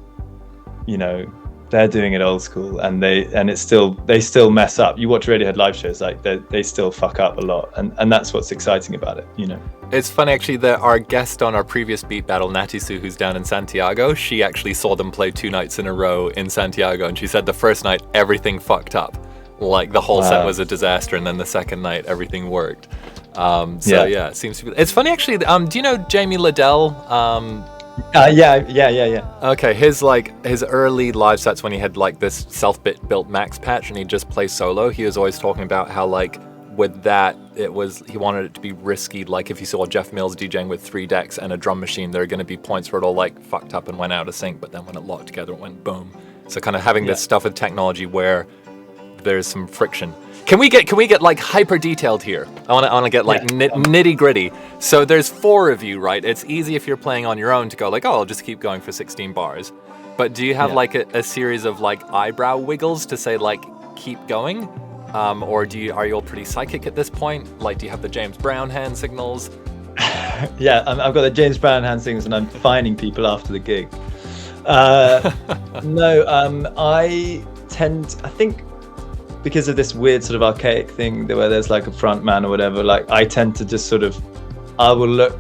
you know, they're doing it old school, and they still mess up. You watch Radiohead live shows, like they still fuck up a lot, and that's what's exciting about it, you know. It's funny actually that our guest on our previous Beat Battle, Natisu, who's down in Santiago, she actually saw them play 2 nights in a row in Santiago, and she said the first night everything fucked up, like the whole set was a disaster, and then the second night everything worked. Yeah, it seems to be. It's funny actually. Do you know Jamie Liddell? Yeah. Okay, his early live sets when he had like this self-built Max Patch and he'd just play solo, he was always talking about how like with that he wanted it to be risky. Like if you saw Jeff Mills DJing with 3 decks and a drum machine, there are going to be points where it all like fucked up and went out of sync, but then when it locked together it went boom. So kind of having this stuff with technology where there's some friction. Can we get like hyper detailed here? I want to get like nitty gritty. So there's 4 of you, right? It's easy if you're playing on your own to go like, oh, I'll just keep going for 16 bars. But do you have like a series of like eyebrow wiggles to say like keep going, or are you all pretty psychic at this point? Like, do you have the James Brown hand signals? Yeah, I've got the James Brown hand signals, and I'm finding people after the gig. No, I think. Because of this weird sort of archaic thing where there's like a front man or whatever, like I tend to just sort of, I will look,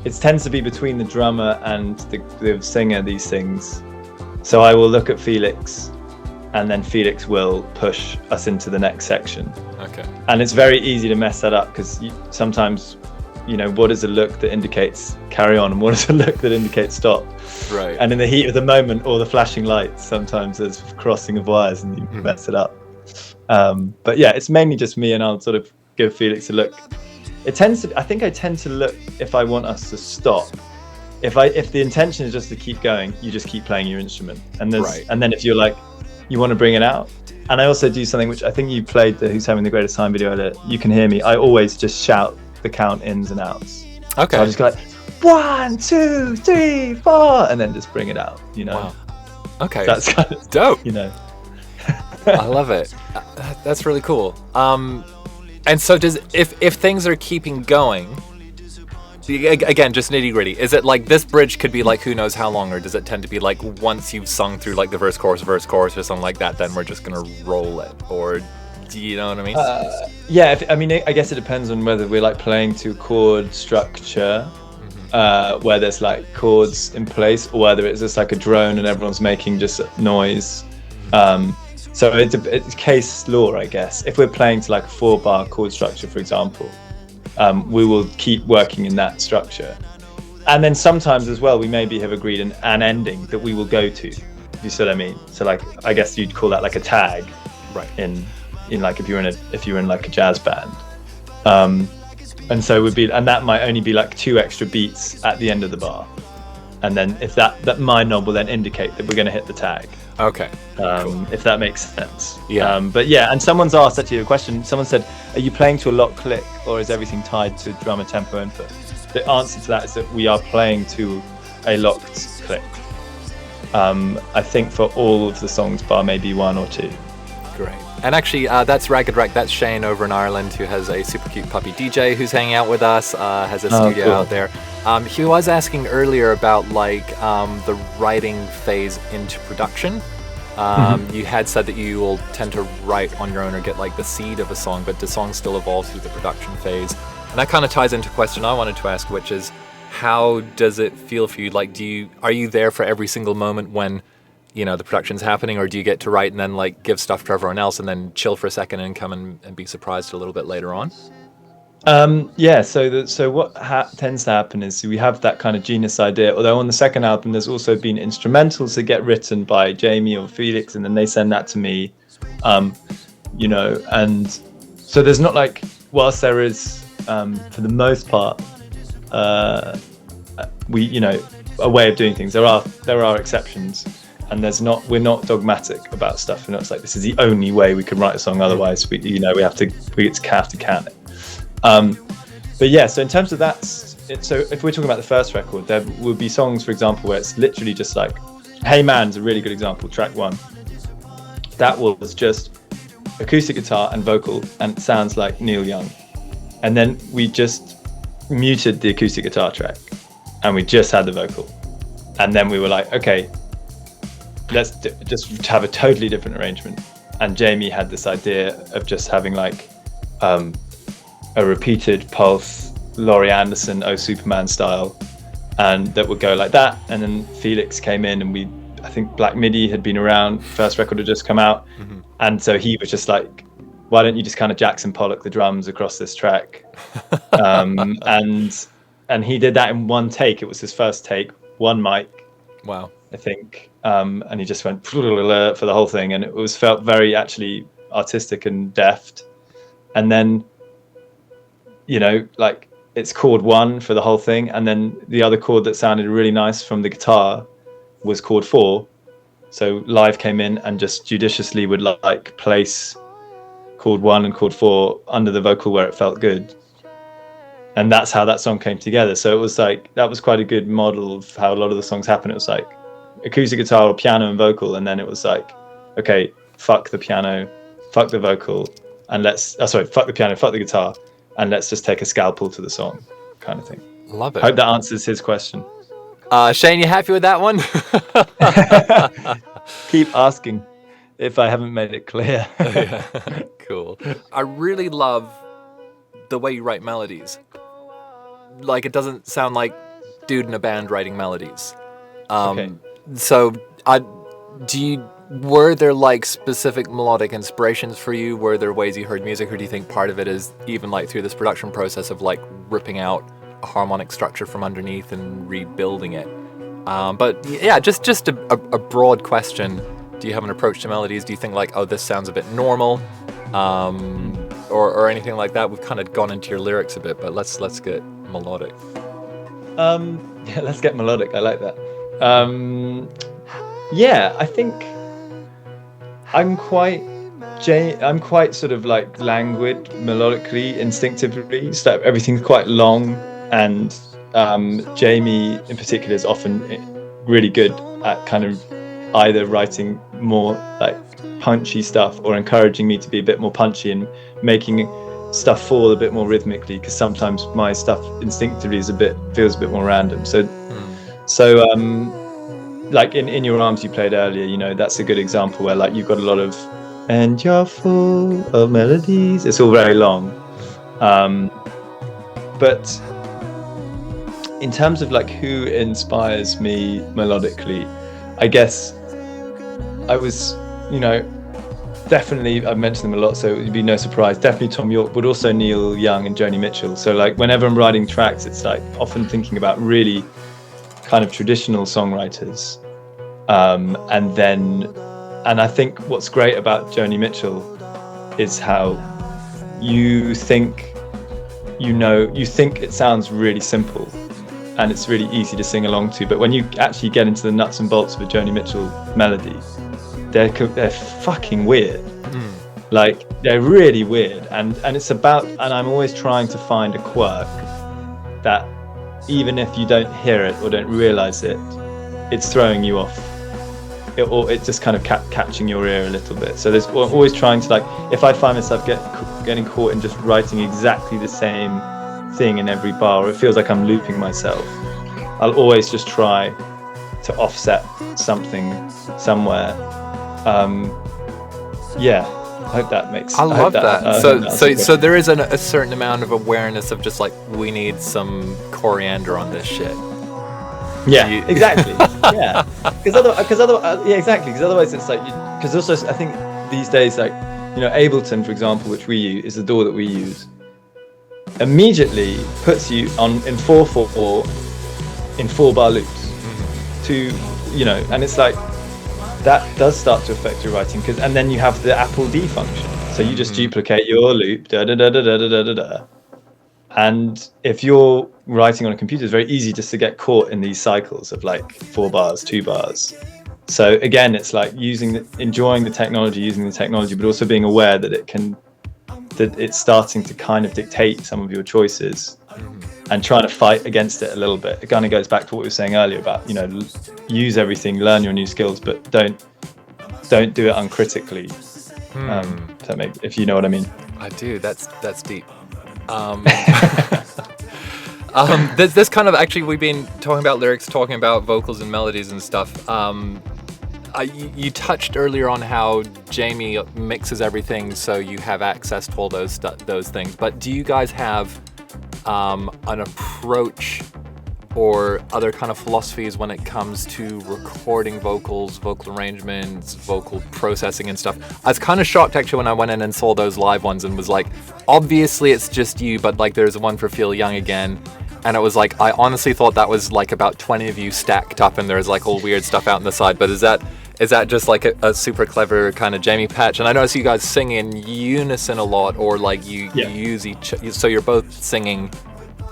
it tends to be between the drummer and the singer, these things. So I will look at Felix, and then Felix will push us into the next section. Okay. And it's very easy to mess that up because sometimes, you know, what is a look that indicates carry on and what is a look that indicates stop? Right. And in the heat of the moment, or the flashing lights, sometimes there's crossing of wires and you mess it up. But yeah, it's mainly just me, and I'll sort of give Felix a look. I think I tend to look if I want us to stop. If the intention is just to keep going, you just keep playing your instrument. And then if you're like, you want to bring it out. And I also do something which I think you played the Who's Having the Greatest Time video earlier. You can hear me. I always just shout the count ins and outs. Okay. So I just go like 1, 2, 3, 4, and then just bring it out, you know. Wow. Okay. That's kind of dope. You know. I love it. That's really cool. And so if things are keeping going, again, just nitty gritty, is it like this bridge could be like who knows how long, or does it tend to be like once you've sung through like the verse, chorus, or something like that, then we're just gonna roll it? Or do you know what I mean? I guess it depends on whether we're like playing to chord structure, where there's like chords in place, or whether it's just like a drone and everyone's making just noise. So it's case law, I guess. If we're playing to like a 4-bar chord structure, for example, we will keep working in that structure. And then sometimes as well, we maybe have agreed an ending that we will go to. You see what I mean? So like, I guess you'd call that like a tag, right? In like if you're in like a jazz band, and so that might only be like 2 extra beats at the end of the bar, and then if that my knob will then indicate that we're going to hit the tag. Okay. Cool. If that makes sense. Yeah. But yeah, and someone's asked actually a question. Someone said, are you playing to a lock click, or is everything tied to drummer tempo input? The answer to that is that we are playing to a locked click. I think for all of the songs bar maybe 1 or 2. Great. And actually, that's Ragged Wreck. That's Shane over in Ireland, who has a super cute puppy DJ who's hanging out with us, has a studio out there. He was asking earlier about like the writing phase into production. You had said that you will tend to write on your own or get like the seed of a song, but do songs still evolve through the production phase? And that kind of ties into a question I wanted to ask, which is, how does it feel for you? Like, are you there for every single moment when, you know, the production's happening, or do you get to write and then like give stuff to everyone else and then chill for a second and come and be surprised a little bit later on? So what tends to happen is we have that kind of genius idea, although on the second album there's also been instrumentals that get written by Jamie or Felix, and then they send that to me, you know, and so there's not like, whilst there is for the most part you know, a way of doing things, there are exceptions, and we're not dogmatic about stuff. You know, it's like this is the only way we can write a song, otherwise we have to can it. But yeah, so in terms of that, so if we're talking about the first record, there would be songs, for example, where it's literally just like, Hey Man's a really good example, track 1. That was just acoustic guitar and vocal, and it sounds like Neil Young. And then we just muted the acoustic guitar track, and we just had the vocal. And then we were like, okay, just have a totally different arrangement. And Jamie had this idea of just having like a repeated pulse, Laurie Anderson, Oh Superman style, and that would go like that. And then Felix came in, and I think Black Midi had been around, first record had just come out, and so he was just like, why don't you just kind of Jackson Pollock the drums across this track? And he did that in one take. It was his first take, one mic. Wow. I think, and he just went for the whole thing, and it felt very actually artistic and deft. And then, like it's chord 1 for the whole thing, and then the other chord that sounded really nice from the guitar was chord 4. So Live came in and just judiciously would like place chord 1 and chord 4 under the vocal where it felt good. And that's how that song came together. So it was like, that was quite a good model of how a lot of the songs happen. It was like acoustic guitar or piano and vocal, and then it was like, okay, fuck the piano, fuck the vocal, and fuck the piano, fuck the guitar, and let's just take a scalpel to the song, kind of thing. Love it. Hope that answers his question. Shane, you happy with that one? Keep asking if I haven't made it clear. Yeah. Cool. I really love the way you write melodies. Like, it doesn't sound like dude in a band writing melodies. Okay. So, were there like specific melodic inspirations for you? Were there ways you heard music, or do you think part of it is even like through this production process of like ripping out a harmonic structure from underneath and rebuilding it? But yeah, just a broad question. Do you have an approach to melodies? Do you think like, oh, this sounds a bit normal, or anything like that? We've kind of gone into your lyrics a bit, but let's get melodic. Yeah, let's get melodic. I like that. Yeah, I think I'm quite sort of like languid melodically, instinctively. So everything's quite long, and Jamie in particular is often really good at kind of either writing more like punchy stuff or encouraging me to be a bit more punchy and making stuff fall a bit more rhythmically, because sometimes my stuff instinctively feels a bit more random. So like in Your Arms you played earlier, that's a good example where like you've got a lot of and you're full of melodies. It's all very long, but in terms of like who inspires me melodically, I guess I was, definitely, I've mentioned them a lot, so it would be no surprise. Definitely Tom York, but also Neil Young and Joni Mitchell. So like whenever I'm writing tracks, it's like often thinking about really kind of traditional songwriters. And I think what's great about Joni Mitchell is how you think it sounds really simple and it's really easy to sing along to, but when you actually get into the nuts and bolts of a Joni Mitchell melody, they're fucking weird. Like they're really weird, and it's about, and I'm always trying to find a quirk that even if you don't hear it or don't realize it, it's throwing you off, or it's just kind of catching your ear a little bit. So there's always trying to, like, if I find myself getting caught in just writing exactly the same thing in every bar, or it feels like I'm looping myself, I'll always just try to offset something somewhere. Yeah, I hope that makes sense. I love that. So there is a certain amount of awareness of just like, we need some coriander on this shit. Yeah, exactly. Yeah, because otherwise, yeah, exactly. Because otherwise, it's like, because also I think these days, like, Ableton, for example, which we use, is the DAW that we use, immediately puts you on in 4/4 in 4-bar loops to, and it's like that does start to affect your writing, and then you have the Apple D function, so you just duplicate your loop, da da da da da da da da. And if you're writing on a computer, it's very easy just to get caught in these cycles of like 4 bars, 2 bars. So again, it's like enjoying the technology, using the technology, but also being aware that it's starting to kind of dictate some of your choices, and trying to fight against it a little bit. It kind of goes back to what we were saying earlier about, use everything, learn your new skills, but don't do it uncritically. If you know what I mean. I do. That's deep. This kind of, actually, we've been talking about lyrics, talking about vocals and melodies and stuff. you touched earlier on how Jamie mixes everything so you have access to all those things. But do you guys have an approach or other kind of philosophies when it comes to recording vocals, vocal arrangements, vocal processing and stuff? I was kind of shocked actually when I went in and saw those live ones and was like, obviously it's just you, but like there's one for Feel Young Again. And it was like, I honestly thought that was like about 20 of you stacked up and there's like all weird stuff out on the side. But is that just like a super clever kind of Jamie patch? And I notice you guys sing in unison a lot, or like you use so you're both singing.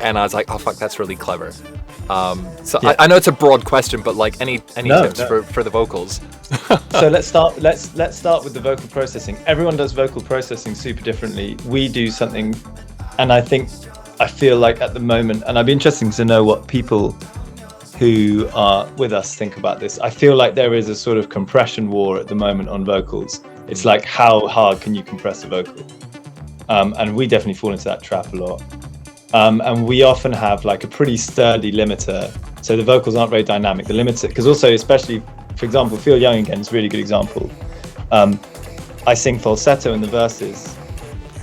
And I was like, oh fuck, that's really clever. I know it's a broad question, but like any tips for the vocals? So let's start with the vocal processing. Everyone does vocal processing super differently. We do something, and I feel like at the moment, and I'd be interested to know what people who are with us think about this. I feel like there is a sort of compression war at the moment on vocals. It's like, how hard can you compress a vocal? And we definitely fall into that trap a lot. And we often have like a pretty sturdy limiter, so the vocals aren't very dynamic. The limiter, because also, especially, for example, Feel Young Again is a really good example. I sing falsetto in the verses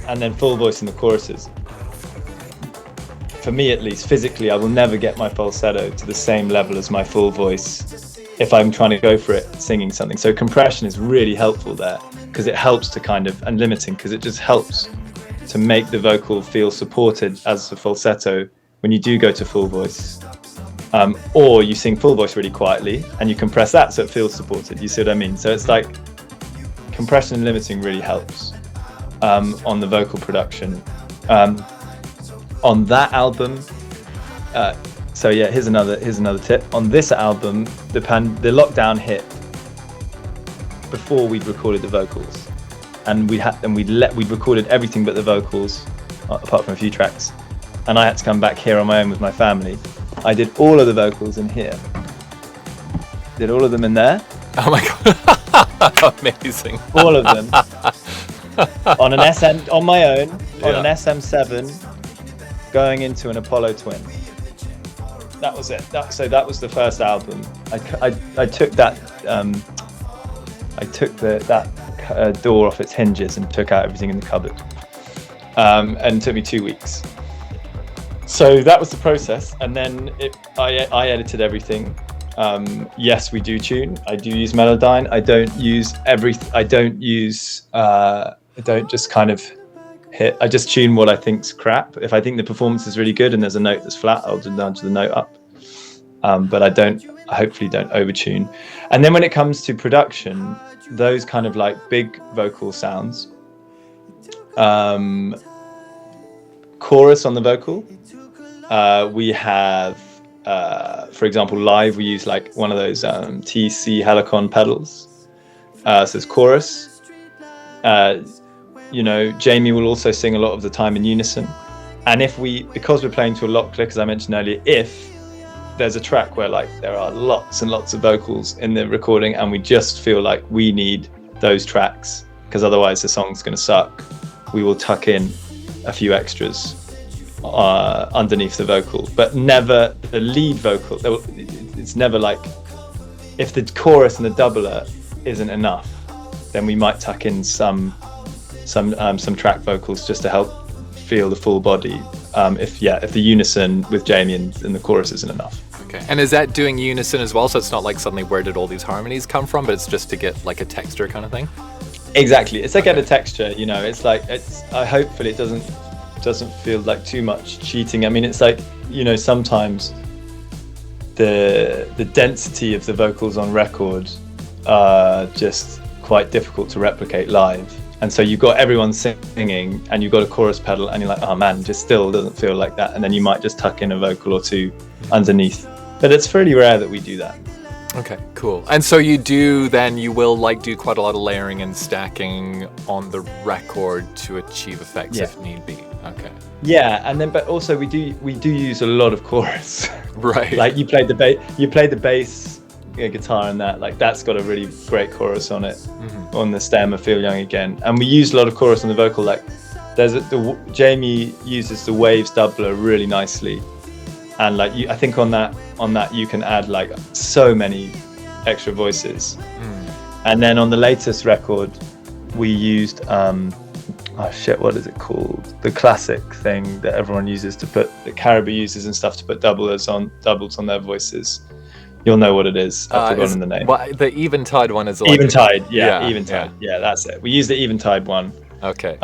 and then full voice in the choruses. For me, at least, physically, I will never get my falsetto to the same level as my full voice if I'm trying to go for it singing something. So compression is really helpful there, because it helps to kind of, and limiting, because it just helps to make the vocal feel supported as a falsetto when you do go to full voice. Or you sing full voice really quietly and you compress that so it feels supported. You see what I mean? So it's like compression and limiting really helps on the vocal production. On that album, so yeah, here's another tip. On this album, the lockdown hit before we'd recorded the vocals, and we'd recorded everything but the vocals, apart from a few tracks, and I had to come back here on my own with my family. I did all of the vocals in here. Did all of them in there. Oh my god, amazing! All of them on an SM on my own on an SM7. Going into an Apollo Twin. That was it. So that was the first album. I took that that door off its hinges and took out everything in the cupboard. And it took me 2 weeks. So that was the process, and then I edited everything. Yes, we do tune. I do use Melodyne. I don't just kind of hit. I just tune what I think's crap. If I think the performance is really good and there's a note that's flat, I'll just nudge the note up. But I hopefully don't overtune. And then when it comes to production, those kind of like big vocal sounds, chorus on the vocal, we have, for example, live, we use like one of those TC Helicon pedals. So it's chorus. Jamie will also sing a lot of the time in unison. And because we're playing to a lock click, as I mentioned earlier, if there's a track where like there are lots and lots of vocals in the recording and we just feel like we need those tracks because otherwise the song's going to suck, we will tuck in a few extras underneath the vocal, but never the lead vocal. It's never like, if the chorus and the doubler isn't enough, then we might tuck in some track vocals just to help feel the full body. If the unison with Jamie and the chorus isn't enough. Okay. And is that doing unison as well? So it's not like suddenly where did all these harmonies come from, but it's just to get like a texture kind of thing? Exactly. It's like get a texture, it's like, hopefully it doesn't feel like too much cheating. I mean, it's like, sometimes the density of the vocals on record are just quite difficult to replicate live. And so you've got everyone singing and you've got a chorus pedal and you're like, oh man, just still doesn't feel like that. And then you might just tuck in a vocal or two underneath. But it's pretty rare that we do that. Okay, cool. And so you will like do quite a lot of layering and stacking on the record to achieve effects if need be. Okay. Yeah, and then but also we do use a lot of chorus. Right. Like you played the bass guitar and that, like that's got a really great chorus on it, on the stem of Feel Young Again, and we use a lot of chorus on the vocal. Like Jamie uses the waves doubler really nicely, and like I think on that you can add like so many extra voices. And then on the latest record, we used what is it called? The classic thing that everyone uses that Caribou uses and stuff to put doubles on their voices. You'll know what it is. I've forgotten the name. Well, the Eventide one is like Eventide, Eventide. Yeah, that's it. We used the Eventide one. Okay.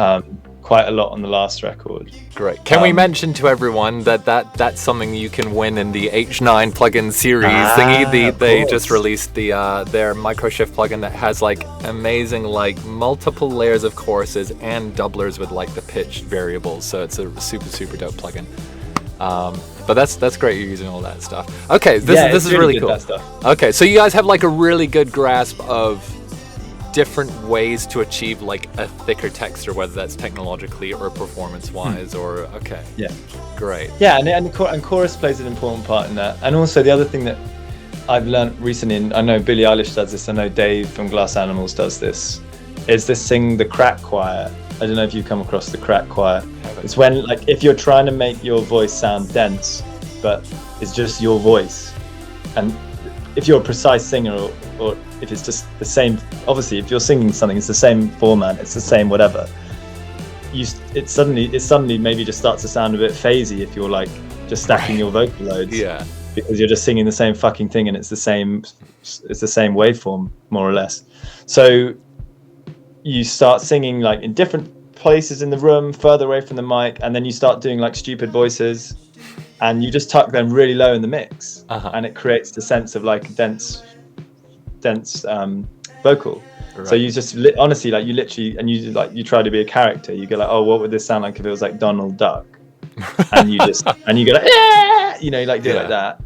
Quite a lot on the last record. Great. Can we mention to everyone that's something you can win in the H9 plugin series thingy? They just released their microshift plugin that has like amazing like multiple layers of choruses and doublers with like the pitch variables. So it's a super dope plugin. But that's great. You're using all that stuff. Okay, this is really cool. That stuff. Okay, so you guys have like a really good grasp of different ways to achieve like a thicker texture, whether that's technologically or performance-wise, or okay. Yeah. Great. Yeah, and chorus plays an important part in that. And also the other thing that I've learned recently, and I know Billie Eilish does this, I know Dave from Glass Animals does this, is this thing, the crack choir. I don't know if you've come across the crack choir. It's when, like, if you're trying to make your voice sound dense, but it's just your voice, and if you're a precise singer, or if it's just the same, obviously if you're singing something, it's the same format, it's the same whatever, it suddenly maybe just starts to sound a bit phasey if you're like just stacking your vocal loads. Yeah. Because you're just singing the same fucking thing and it's the same waveform, more or less. So you start singing like in different places in the room, further away from the mic, and then you start doing like stupid voices, and you just tuck them really low in the mix, and it creates the sense of like a dense vocal. Right. So you just honestly, like, you literally, and you try to be a character. You go like, oh, what would this sound like if it was like Donald Duck? And you go like, yeah, you know, like do it like that.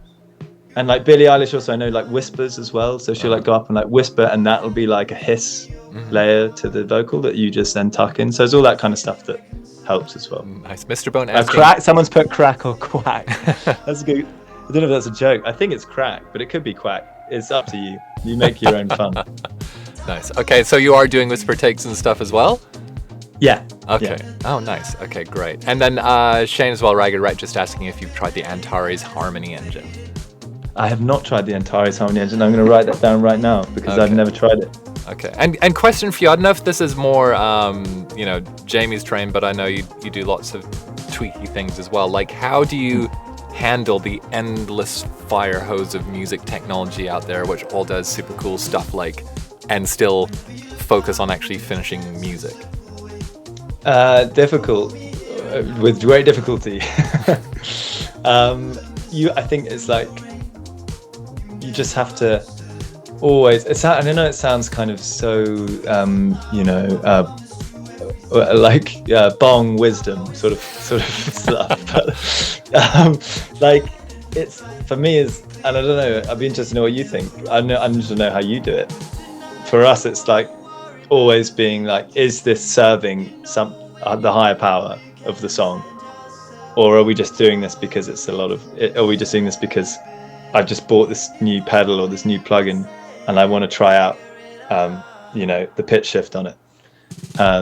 And like Billie Eilish also, I know, like whispers as well. So she'll like go up and like whisper, and that'll be like a hiss layer to the vocal that you just then tuck in. So it's all that kind of stuff that helps as well. Nice. Mr. Bone asking... crack. Someone's put crack or quack. That's good. I don't know if that's a joke. I think it's crack, but it could be quack. It's up to you. You make your own fun. Nice. Okay, so you are doing whisper takes and stuff as well? Yeah. Okay. Yeah. Oh, nice. Okay, great. And then Shane as well, Ragged Right, just asking if you've tried the Antares Harmony Engine. I have not tried the Antares Harmony Engine. I'm going to write that down right now because I've never tried it. Okay. And question for you, I don't know if this is more, Jamie's trained, but I know you do lots of tweaky things as well. Like, how do you handle the endless fire hose of music technology out there, which all does super cool stuff, like, and still focus on actually finishing music? Difficult, with great difficulty. I think it's like, you just have to always, and I know it sounds kind of so, like bong wisdom sort of stuff, but like, it's, for me, is, and I don't know, I'd be interested to know what you think. I'm interested to know how you do it. For us, it's like always being like, is this serving the higher power of the song, or are we just doing this because it's a lot of it, are we just doing this because I've just bought this new pedal or this new plugin and I want to try out the pitch shift on it,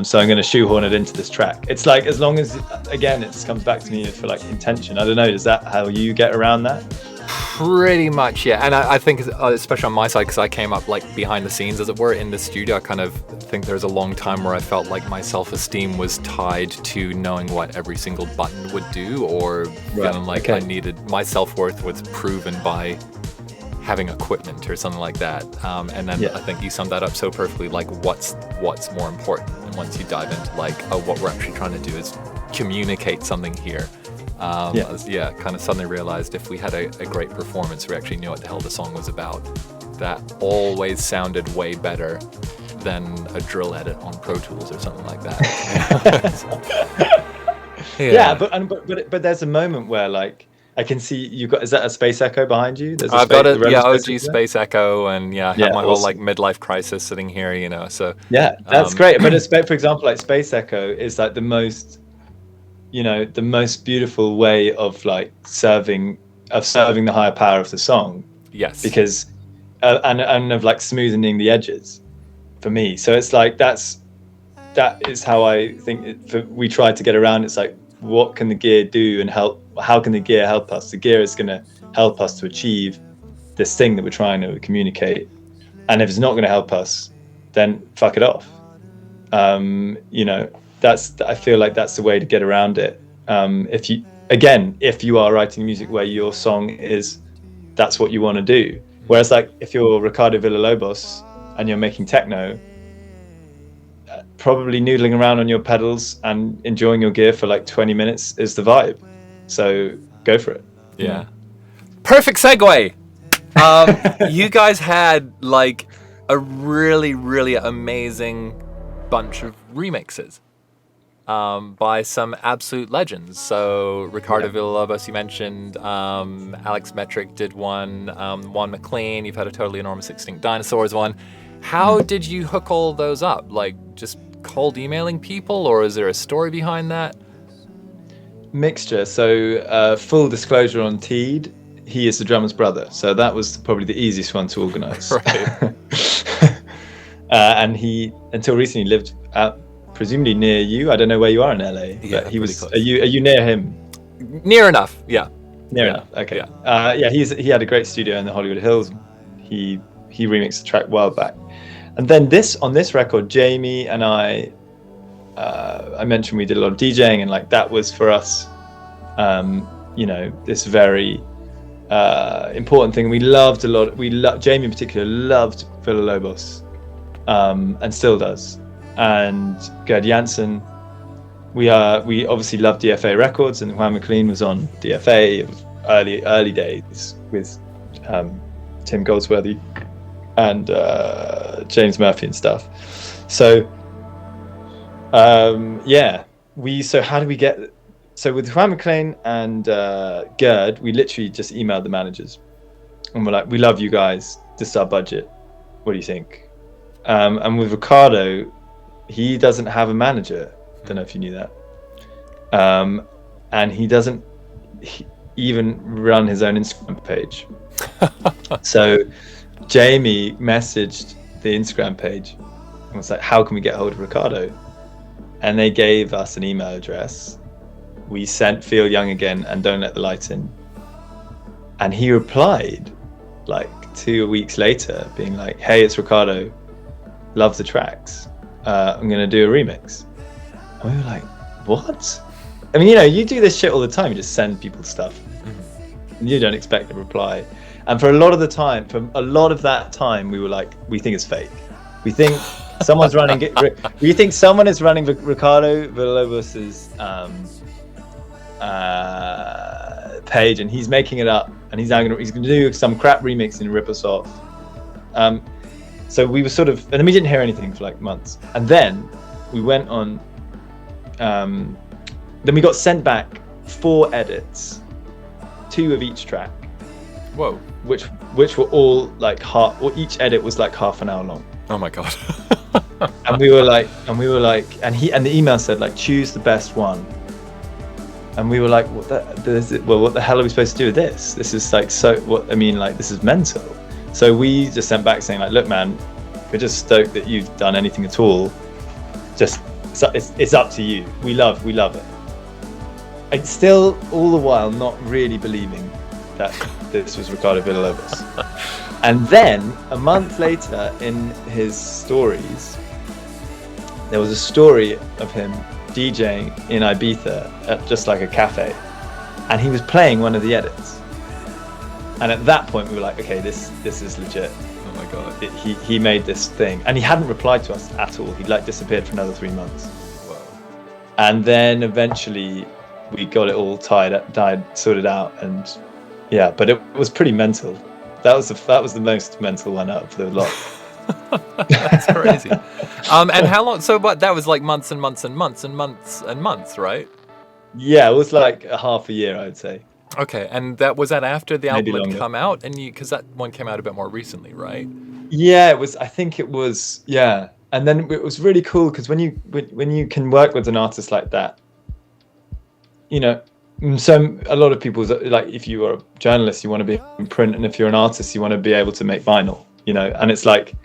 so I'm going to shoehorn it into this track. It's like, as long as, again, it just comes back to me for like intention. I don't know, is that how you get around that? Pretty much, yeah. And I think, especially on my side, because I came up like behind the scenes, as it were, in the studio, I kind of think there's a long time where I felt like my self-esteem was tied to knowing what every single button would do, or feeling like I needed, my self-worth was proven by having equipment or something like that. And then I think you summed that up so perfectly, like what's more important. And once you dive into like, oh, what we're actually trying to do is communicate something here. Kind of suddenly realized if we had a great performance, we actually knew what the hell the song was about. That always sounded way better than a drill edit on Pro Tools or something like that. But there's a moment where, like, I can see you've got, is that a Space Echo behind you? I've got it, OG Space Echo, and I have my whole like midlife crisis sitting here, so. Yeah, that's great. But for example, like Space Echo is like the most beautiful way of like serving the higher power of the song. Yes. Because and of like smoothing the edges for me. So it's like that is how I think we try to get around. It's like, what can the gear do and help? How can the gear help us? The gear is going to help us to achieve this thing that we're trying to communicate. and if it's not going to help us, then fuck it off. You know, I feel like that's the way to get around it. If you are writing music where your song is, that's what you want to do. Whereas like if you're Ricardo Villalobos and you're making techno, probably noodling around on your pedals and enjoying your gear for like 20 minutes is the vibe. So go for it. Yeah. Perfect segue. You guys had like a really, really amazing bunch of remixes by some absolute legends. So Ricardo Villalobos, you mentioned, Alex Metric did one, Juan McLean, you've had a Totally Enormous Extinct Dinosaurs one. How did you hook all those up? Like just cold emailing people, or is there a story behind that? Mixture. So full disclosure on Teed, he is the drummer's brother, so that was probably the easiest one to organize. Right. And he until recently lived out presumably near you. I don't know where you are in LA, yeah, but he was close. are you near him? Near enough, yeah. Near enough. Okay. Yeah. He had a great studio in the Hollywood Hills. He remixed the track a while back. And then on this record, Jamie and I mentioned we did a lot of DJing, and like that was for us, you know, this very important thing. We loved a lot. Jamie in particular loved Villalobos, and still does. And Gerd Janssen, we obviously loved DFA Records, and Juan McLean was on DFA. It was early days with Tim Goldsworthy and James Murphy and stuff. So how do we get? So with Juan McLean and Gerd, we literally just emailed the managers, and we're like, "We love you guys. This is our budget. What do you think?" And with Ricardo, he doesn't have a manager. Don't know if you knew that. And he doesn't even run his own Instagram page. So Jamie messaged the Instagram page and was like, "How can we get hold of Ricardo?" And they gave us an email address. We sent Feel Young Again and Don't Let the Light In. And he replied like 2 weeks later being like, "Hey, it's Ricardo. Love the tracks. I'm going to do a remix." And we were like, what? I mean, you know, you do this shit all the time. You just send people stuff. And you don't expect a reply. And for a lot of that time, we were like, we think it's fake. We think someone's running we think someone is running Ricardo Villalobos's page, and he's making it up, and he's going to do some crap remix and rip us off. So we were sort of, and then we didn't hear anything for like months, and then we went on. Then we got sent back 4 edits, 2 of each track. Whoa. Which were all like or each edit was like half an hour long. Oh my god. and we were like, and the email said like, choose the best one. And we were like, what the hell are we supposed to do with this? This is like this is mental. So we just sent back saying like, look man, we're just stoked that you've done anything at all. Just it's up to you. We love it. And still all the while not really believing that this was Ricardo Villalobos. And then a month later in his stories, there was a story of him DJing in Ibiza at just like a cafe, and he was playing one of the edits. And at that point we were like, okay, this is legit. Oh my god. He made this thing, and he hadn't replied to us at all. He'd like disappeared for another 3 months. Whoa. And then eventually we got it all sorted out, and yeah, but it was pretty mental. That was the most mental one out of the lot. That's crazy. And how long? So, what? That was like months and months and months and months and months, right? Yeah, it was like a half a year, I'd say. Okay, and that was that after the Maybe album had longer. come out, and because that one came out a bit more recently, right? Yeah, it was. I think it was. Yeah, and then it was really cool because when you can work with an artist like that, you know. So a lot of people, like, if you are a journalist, you want to be in print, and if you're an artist, you want to be able to make vinyl, you know. And it's like,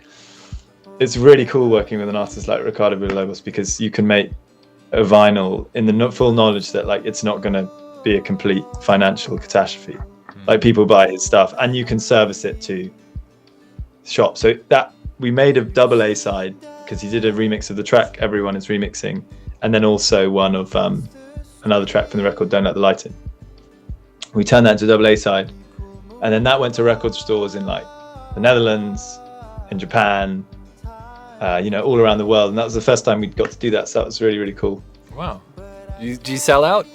it's really cool working with an artist like Ricardo Villalobos, because you can make a vinyl in the full knowledge that like it's not going to be a complete financial catastrophe. Like, people buy his stuff, and you can service it to shops. So that we made a double A side because he did a remix of the track Everyone Is Remixing, and then also one of another track from the record Don't Let the Light In. We turned that into a double A side, and then that went to record stores in like the Netherlands, in Japan, all around the world, and that was the first time we got to do that, so that was really, really cool. Wow. Do you sell out?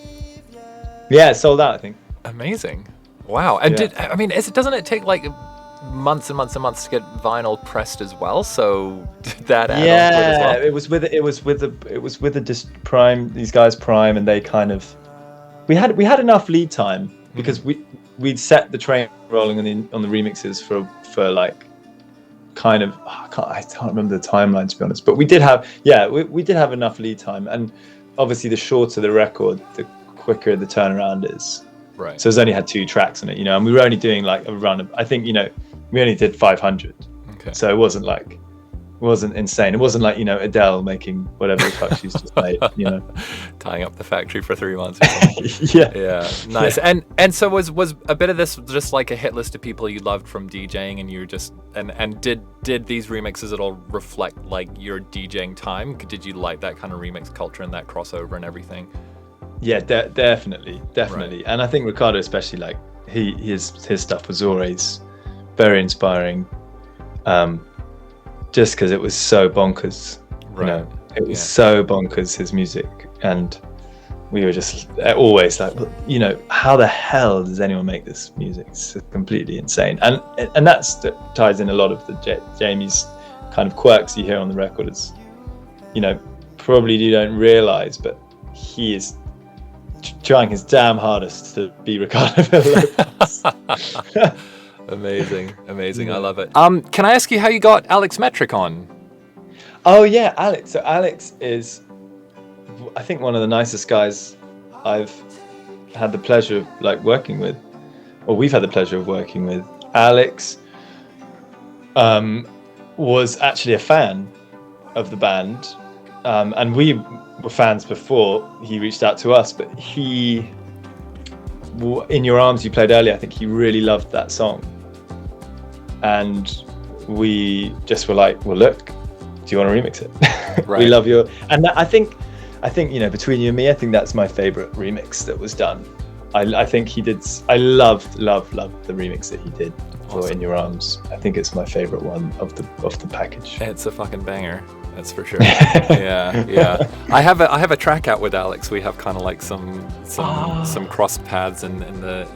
Yeah, it sold out, I think. Amazing. Wow. And Yeah. doesn't it take like months and months and months to get vinyl pressed as well? So did that add on to it as well? it was with these guys Prime, and they kind of we had enough lead time because we'd set the train rolling on the remixes for like kind of I can't remember the timeline, to be honest, but we did have enough lead time, and obviously the shorter the record, the quicker the turnaround is. Right. So it's only had 2 tracks on it, and we were only doing like a run of, I think, we only did 500. Okay. So it wasn't insane. It wasn't like, Adele making whatever the fuck she's just made, Tying up the factory for 3 months or something. Yeah. Nice. Yeah. And so was a bit of this just like a hit list of people you loved from DJing, and you were just and did these remixes at all reflect like your DJing time? Did you like that kind of remix culture and that crossover and everything? Yeah, definitely. Right. And I think Ricardo especially, like his stuff was always very inspiring, just because it was so bonkers. Right. It was so bonkers, his music, and we were just always like, how the hell does anyone make this music? It's completely insane, and that ties in a lot of the Jamie's kind of quirks you hear on the record. Is probably you don't realize, but he is trying his damn hardest to be Ricardo Villalobos. Amazing. I love it. Can I ask you how you got Alex Metric on? Oh yeah, Alex. So Alex is, I think, one of the nicest guys I've had the pleasure of working with, or we've had the pleasure of working with. Alex was actually a fan of the band, and we were fans before he reached out to us, but In Your Arms you played earlier, I think he really loved that song, and we just were like, well, look, do you want to remix it? Right. We love and I think between you and me, I think that's my favorite remix that was done. I think he did. I loved the remix that he did for In Your Arms. I think it's my favorite one of the package. It's a fucking banger. That's for sure. Yeah. I have a track out with Alex. We have kind of like some cross paths in the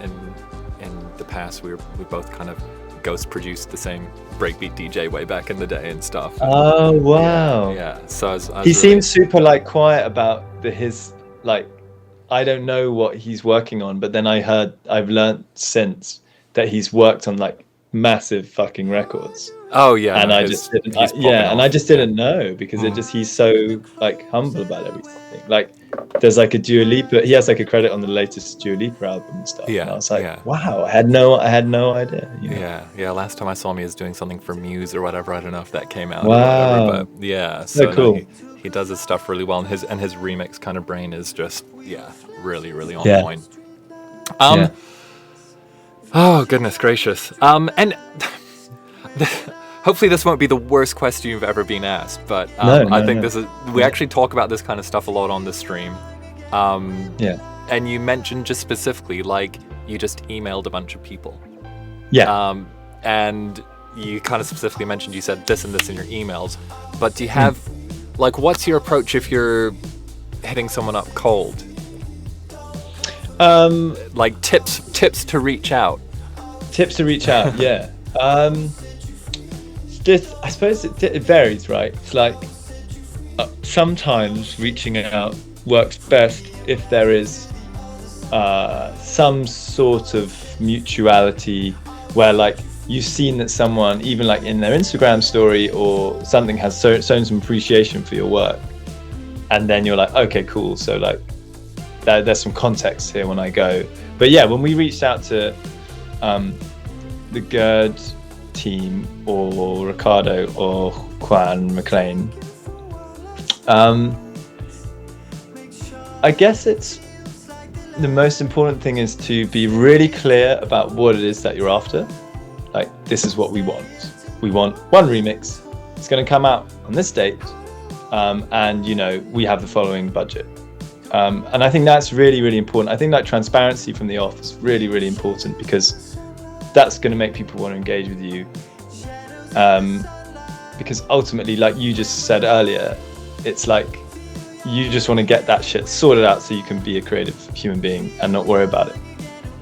past. We both kind of ghost produced the same breakbeat DJ way back in the day and stuff. Oh wow. Yeah. So I was he seems super quiet about his I don't know what he's working on, but then I've learned since that he's worked on massive fucking records. Oh yeah, and I just didn't know because he's so humble about everything. There's a Dua Lipa. He has a credit on the latest Dua Lipa album and stuff. Yeah, and I was wow, I had no idea. Yeah. Last time I saw him, he was doing something for Muse or whatever. I don't know if that came out. Wow. Or whatever, but yeah, so cool. He does his stuff really well, and his remix kind of brain is just really on point. Oh goodness gracious. And hopefully this won't be the worst question you've ever been asked, but I think this is. We actually talk about this kind of stuff a lot on the stream. And you mentioned just specifically you just emailed a bunch of people. Yeah. And you kind of specifically mentioned you said this and this in your emails, but do you have what's your approach if you're hitting someone up cold? Tips to reach out. Tips to reach out, yeah. I suppose it varies, right? It's sometimes reaching out works best if there is some sort of mutuality where you've seen that someone, even in their Instagram story or something, has shown some appreciation for your work, and then you're okay, cool. So there's some context here when I go. But yeah, when we reached out to the Gerd team or Ricardo or Juan McLean, I guess it's the most important thing is to be really clear about what it is that you're after. This is what we want. We want one remix it's going to come out on this date, and we have the following budget. And I think that's really, really important. I think like transparency from the off is really, really important, because that's going to make people want to engage with you. Because ultimately, like you just said earlier, it's like you just want to get that shit sorted out so you can be a creative human being and not worry about it.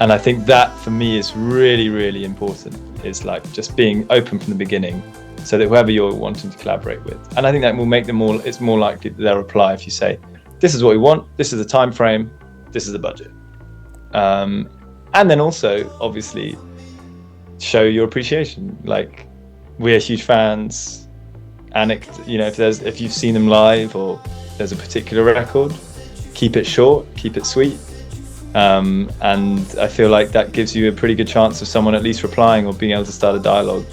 And I think that for me is really, really important, is like just being open from the beginning, so that whoever you're wanting to collaborate with, and I think that will make them all, it's more likely that they'll reply if you say, this is what we want, this is the time frame, this is the budget. And then also obviously show your appreciation. Like, we're huge fans, and if you've seen them live or there's a particular record, keep it short, keep it sweet. And I feel like that gives you a pretty good chance of someone at least replying or being able to start a dialogue.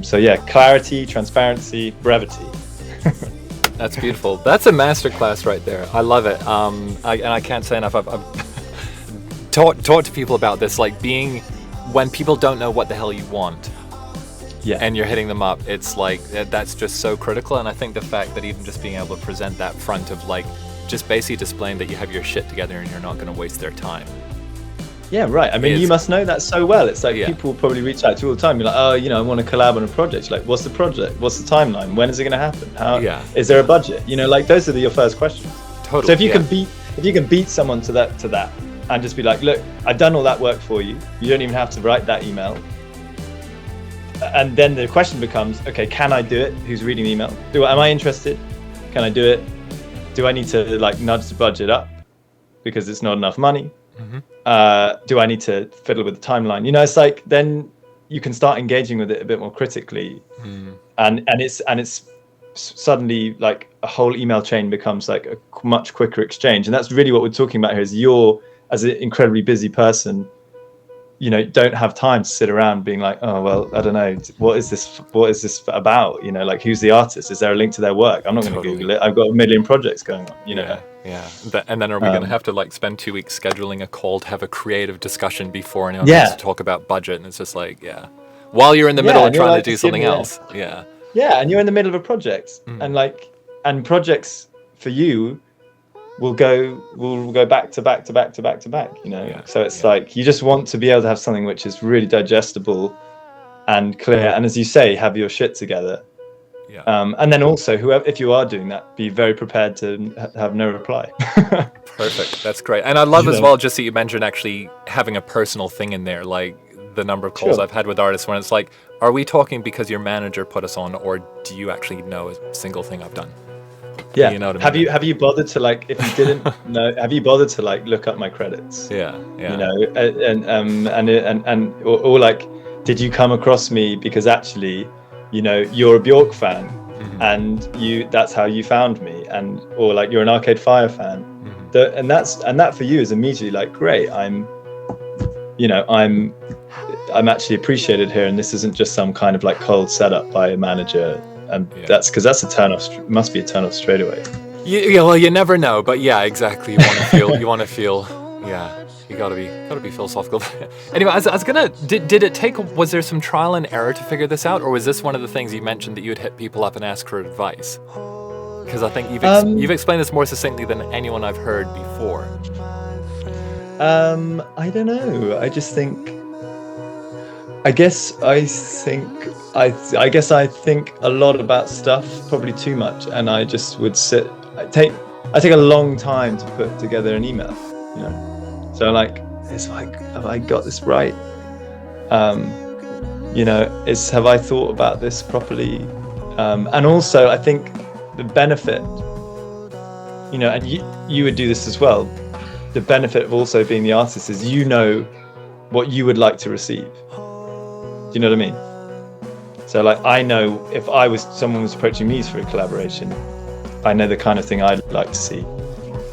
So yeah, clarity, transparency, brevity. That's beautiful. That's a masterclass right there. I love it. I can't say enough. I've talked to people about this, like being, when people don't know what the hell you want, and you're hitting them up, it's like that's just so critical. And I think the fact that even just being able to present that front of like just basically displaying that you have your shit together and you're not going to waste their time. Yeah, right. I mean, you must know that so well. It's like people will probably reach out to you all the time. You're like, oh, I want to collab on a project. You're like, what's the project? What's the timeline? When is it going to happen? Is there a budget? Like those are your first questions. Totally. So if you can beat someone to that, and just be like, look, I've done all that work for you. You don't even have to write that email. And then the question becomes, okay, can I do it? Who's reading the email? Am I interested? Can I do it? Do I need to like nudge the budget up because it's not enough money? Mm-hmm. Do I need to fiddle with the timeline? It's like, then you can start engaging with it a bit more critically. And it's suddenly like a whole email chain becomes like a much quicker exchange. And that's really what we're talking about here, is you're, as an incredibly busy person, don't have time to sit around being like, oh, well, I don't know, what is this about? Like, who's the artist? Is there a link to their work? I'm not going to Google it. I've got a million projects going on, Yeah. And then are we going to have to like spend 2 weeks scheduling a call to have a creative discussion before anyone has to talk about budget? And it's just like, while you're in the middle of trying to do something else. Yeah, and you're in the middle of a project, and projects for you will go back to back. So it's like, you just want to be able to have something which is really digestible and clear, and as you say, have your shit together. And then also, if you are doing that, be very prepared to have no reply. Perfect. That's great. And I love as well, just that you mentioned actually having a personal thing in there, like the number of calls I've had with artists when it's like, are we talking because your manager put us on, or do you actually know a single thing I've done? Yeah. You know what I mean? Have you bothered to, like, if you didn't know, have you bothered to like look up my credits? Yeah. Or like, did you come across me because actually, you're a Bjork fan, and that's how you found me, or like you're an Arcade Fire fan, and that for you is immediately like, great, I'm actually appreciated here, and this isn't just some kind of like cold setup by a manager. And that's because that's a turn off. Must be a turn off straight away. Well, you never know, but exactly. You want to feel. You gotta be philosophical. Anyway, I was gonna. Did it take? Was there some trial and error to figure this out, or was this one of the things you mentioned that you would hit people up and ask for advice? Because I think you've explained this more succinctly than anyone I've heard before. I don't know. I just think. I guess I think a lot about stuff, probably too much, and I just would I take a long time to put together an email, So like, it's like, have I got this right? Have I thought about this properly? And also, I think the benefit, and you would do this as well. The benefit of also being the artist is what you would like to receive. Do you know what I mean? So like, I know if someone was approaching me for a collaboration, I know the kind of thing I'd like to see.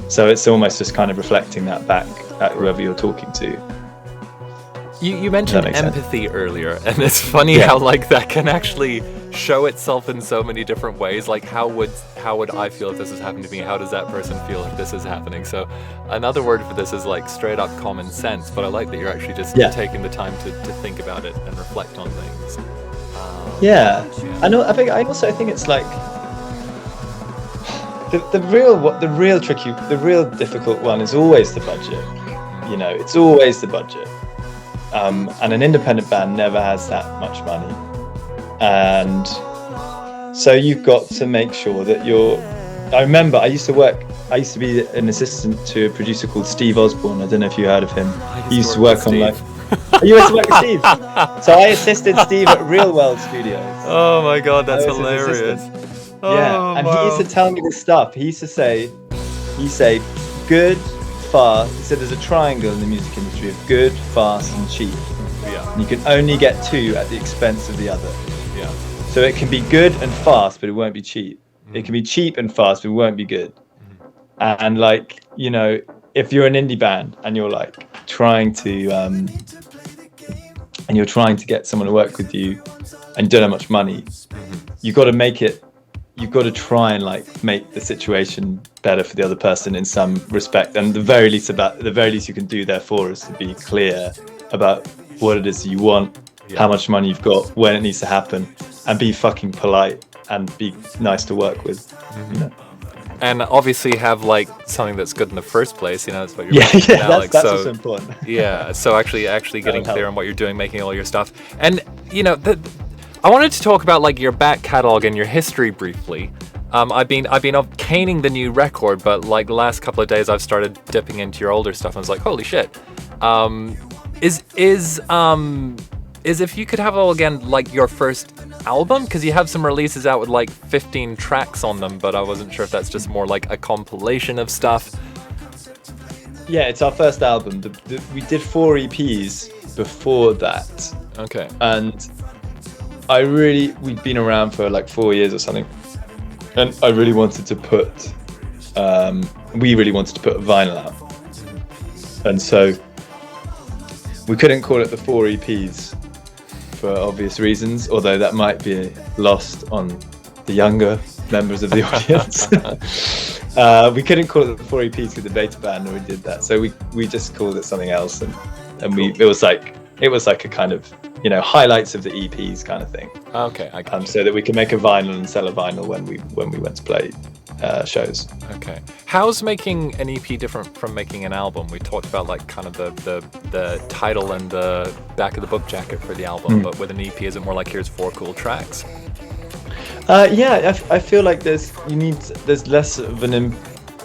So it's almost just kind of reflecting that back at whoever you're talking to. You mentioned empathy earlier, and it's funny how like that can actually show itself in so many different ways. Like, how would I feel if this is happening to me? How does that person feel if this is happening? So another word for this is like straight up common sense, but I like that you're actually just taking the time to think about it and reflect on things. Yeah, I think it's like the real difficult one is always the budget. You know, it's always the budget. And an independent band never has that much money, and so you've got to make sure that I remember I used to be an assistant to a producer called Steve Osborne. I don't know if you heard of him. He used to work on like. You used to work with Steve. So I assisted Steve at Real World Studios. Oh my god, that's hilarious. Yeah, and he used to tell me this stuff. He'd say, good, fast. He said there's a triangle in the music industry of good, fast, and cheap. Yeah. And you can only get two at the expense of the other. Yeah. So it can be good and fast, but it won't be cheap. It can be cheap and fast, but it won't be good. And like, you know, if you're an indie band and you're like trying to get someone to work with you and you don't have much money, you've got to try and like make the situation better for the other person in some respect. And the very least you can do therefore is to be clear about what it is you want, how much money you've got, when it needs to happen, and be fucking polite and be nice to work with. You know? And obviously have like something that's good in the first place, you know, that's what you're doing, Alex. That's what's important. Yeah, so actually getting clear on what you're doing, making all your stuff. And, you know, I wanted to talk about like your back catalog and your history briefly. I've been caning the new record, but like the last couple of days I've started dipping into your older stuff and I was like, holy shit. Is if you could have all again like your first album, because you have some releases out with like 15 tracks on them, but I wasn't sure if that's just more like a compilation of stuff. Yeah, it's our first album. We did 4 EPs before that. Okay. And we'd been around for like 4 years or something, and I really wanted to put we really wanted to put a vinyl out, and so we couldn't call it the 4 EPs for obvious reasons, although that might be lost on the younger members of the audience. We couldn't call it the 4 EPs with the beta band, or we did that, so we just called it something else, and it was like a kind of, you know, highlights of the EPs kind of thing. Okay, I got so that we can make a vinyl and sell a vinyl when we went to play shows. Okay. How's making an EP different from making an album? We talked about like kind of the title and the back of the book jacket for the album, but with an EP, is it more like here's 4 cool tracks? I feel like there's less of an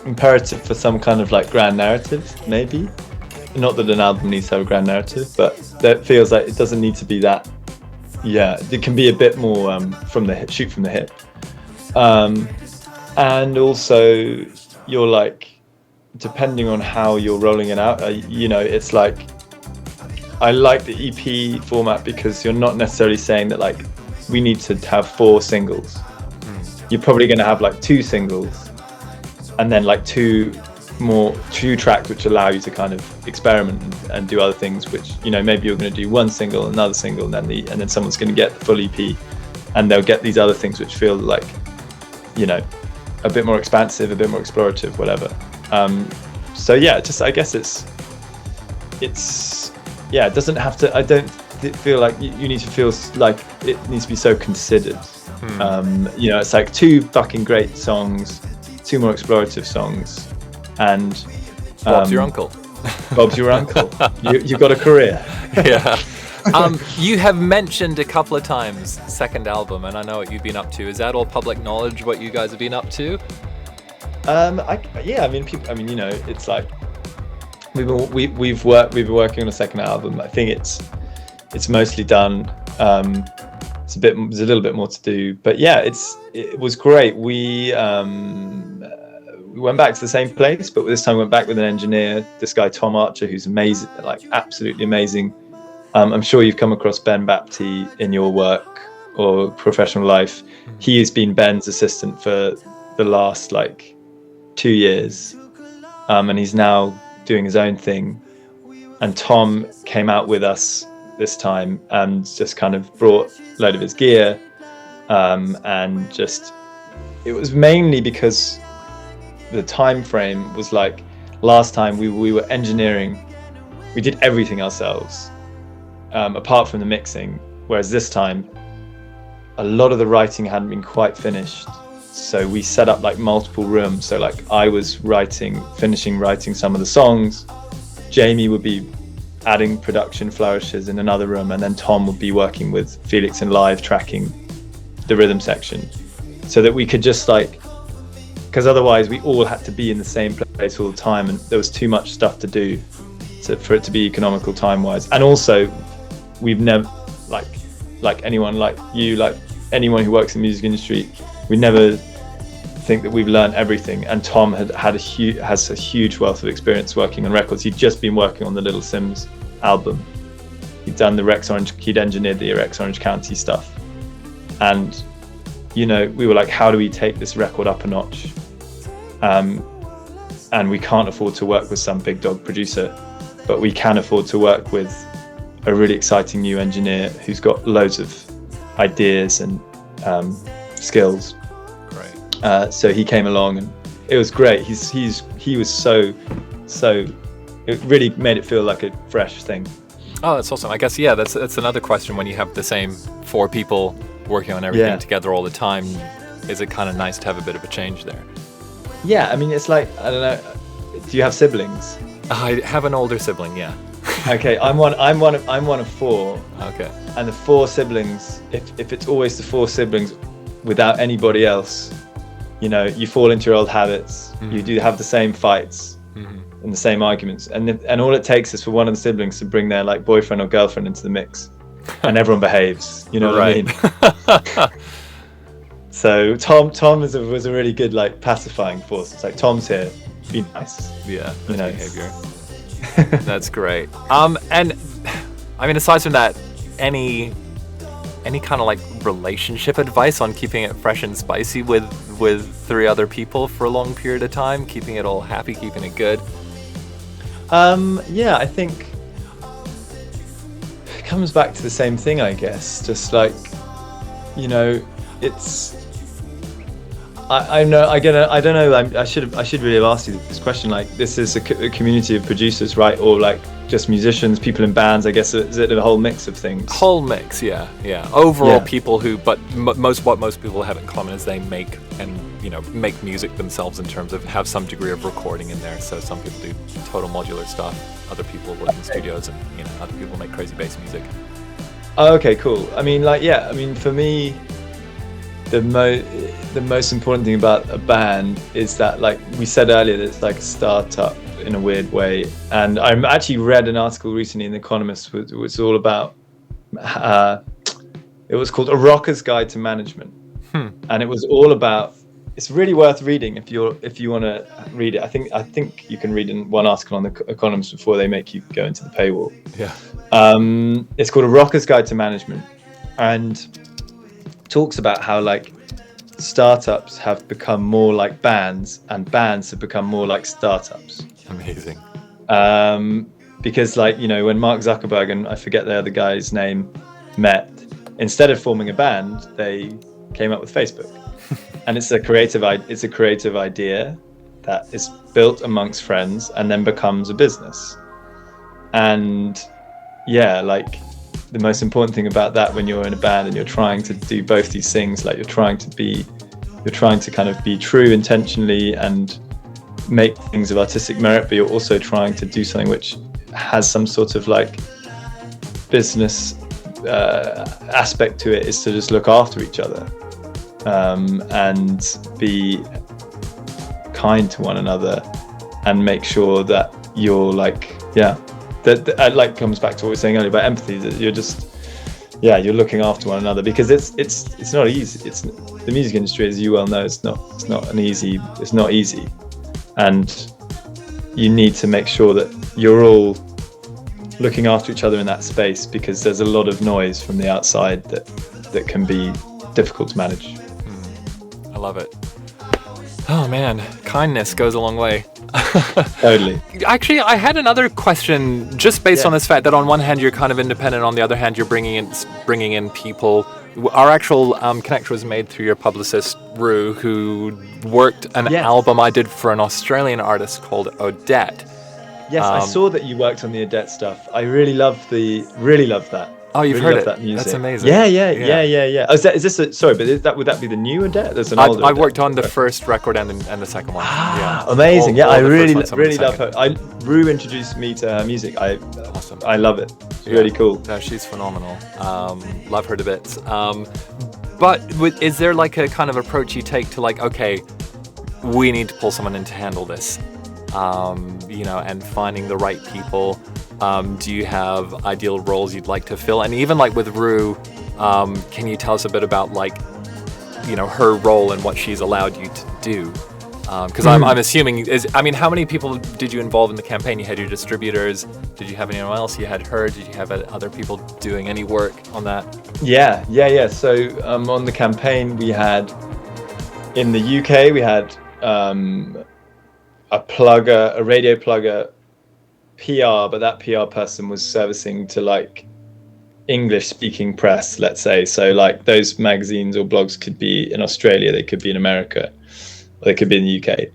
imperative for some kind of like grand narrative, maybe. Not that an album needs to have a grand narrative, but that feels like it doesn't need to be that. Yeah, it can be a bit more shoot from the hip. And also, you're like, depending on how you're rolling it out, you know, it's like, I like the EP format because you're not necessarily saying that like, we need to have 4 singles. You're probably going to have like 2 singles, and then like 2 tracks which allow you to kind of experiment and do other things, which, you know, maybe you're going to do 1 single, another single, and then someone's going to get the full EP, and they'll get these other things which feel like, you know, a bit more expansive, a bit more explorative, whatever. So yeah, just I guess it doesn't have to. I don't feel like you need to feel like it needs to be so considered. You know, it's like 2 fucking great songs, 2 more explorative songs, and Bob's your uncle. Bob's your uncle. You've got a career. Yeah. You have mentioned a couple of times second album, and I know what you've been up to. Is that all public knowledge, what you guys have been up to? I mean, you know, it's like we've been working on a second album. I think it's mostly done. There's a little bit more to do, but yeah, it was great. We went back to the same place, but this time we went back with an engineer, this guy Tom Archer, who's amazing, like absolutely amazing. I'm sure you've come across Ben Bapty in your work or professional life. He has been Ben's assistant for the last like 2 years, and he's now doing his own thing. And Tom came out with us this time and just kind of brought a load of his gear, and just, it was mainly because the time frame was like, last time we were engineering, we did everything ourselves, apart from the mixing, whereas this time a lot of the writing hadn't been quite finished. So we set up like multiple rooms. So like I was finishing writing some of the songs. Jamie would be adding production flourishes in another room, and then Tom would be working with Felix and live tracking the rhythm section, so that we could just like, because otherwise we all had to be in the same place all the time, and there was too much stuff to do for it to be economical time-wise. And also, we've never, like anyone like you, like anyone who works in the music industry, we never think that we've learned everything. And Tom has a huge wealth of experience working on records. He'd just been working on the Little Sims album. He'd done he'd engineered the Rex Orange County stuff. And, you know, we were like, how do we take this record up a notch? And we can't afford to work with some big dog producer, but we can afford to work with a really exciting new engineer who's got loads of ideas and skills. Great. So he came along, and it was great. He was so it really made it feel like a fresh thing. Oh, that's awesome. I guess, yeah, that's another question. When you have the same 4 people working on everything together all the time, is it kind of nice to have a bit of a change there? Yeah, I mean, it's like, I don't know, do you have siblings? I have an older sibling, yeah. Okay, I'm one of 4. Okay. And the 4 siblings, if it's always the 4 siblings without anybody else, you know, you fall into your old habits. Mm-hmm. You do have the same fights and the same arguments, and all it takes is for one of the siblings to bring their like boyfriend or girlfriend into the mix, and everyone behaves. You know what I mean? So Tom was a really good like pacifying force. It's like, Tom's here, be nice. Yeah, you know, behavior. That's great. And I mean, aside from that, any kind of like relationship advice on keeping it fresh and spicy with 3 other people for a long period of time, keeping it all happy, keeping it good? Yeah, I think it comes back to the same thing, I guess. Just like, you know, it's. I don't know. I should really have asked you this question. Like, this is a community of producers, right? Or like just musicians, people in bands. I guess is it a whole mix of things? Whole mix, yeah. Overall, people who, but what most people have in common is they make music themselves, in terms of have some degree of recording in there. So some people do total modular stuff. Other people work in studios, and other people make crazy bass music. Oh, okay, cool. I mean, for me, the most important thing about a band is that, like we said earlier, that it's like a startup in a weird way. And I actually read an article recently in The Economist, which was all about it was called A Rocker's Guide to Management. And it was all about, it's really worth reading if you want to read it. I think you can read in one article on The Economist before they make you go into the paywall. Yeah. It's called A Rocker's Guide to Management, and talks about how like startups have become more like bands, and bands have become more like startups. Amazing. Because like, when Mark Zuckerberg and I forget the other guy's name met, instead of forming a band, they came up with Facebook. And it's a creative idea that is built amongst friends and then becomes a business. And yeah, like the most important thing about that, when you're in a band and you're trying to do both these things, like you're trying to kind of be true intentionally and make things of artistic merit, but you're also trying to do something which has some sort of like business aspect to it, is to just look after each other and be kind to one another and make sure that you're like, that like comes back to what we were saying earlier about empathy, that you're just, you're looking after one another, because it's not easy. It's the music industry, as you well know, it's not easy, and you need to make sure that you're all looking after each other in that space, because there's a lot of noise from the outside that can be difficult to manage. I love it. Oh man, kindness goes a long way. Totally. Actually, I had another question, just based on this fact that on one hand you're kind of independent, on the other hand you're bringing in people. Our actual connection was made through your publicist Rue, who worked an album I did for an Australian artist called Odette. Yes, I saw that you worked on the Odette stuff. I really loved that. Oh, you've really heard love it. that music. That's amazing. Yeah. Oh, is this sorry, but would that be the new Odette? There's an older I Odette. worked on the first record and the second one. Yeah. Amazing. All I the really first one, really some of love the her. Rue introduced me to her music. Awesome. I love it. It's really cool. No, she's phenomenal. Love her to bits. But is there like a kind of approach you take to like, okay, we need to pull someone in to handle this, and finding the right people? Do you have ideal roles you'd like to fill? And even like with Rue, can you tell us a bit about like, her role and what she's allowed you to do? Because I'm assuming how many people did you involve in the campaign? You had your distributors. Did you have anyone else? You had her. Did you have other people doing any work on that? Yeah. So on the campaign, we had in the UK we had a radio plugger, PR, but that PR person was servicing to like English speaking press, let's say. So like those magazines or blogs could be in Australia, they could be in America, or they could be in the UK.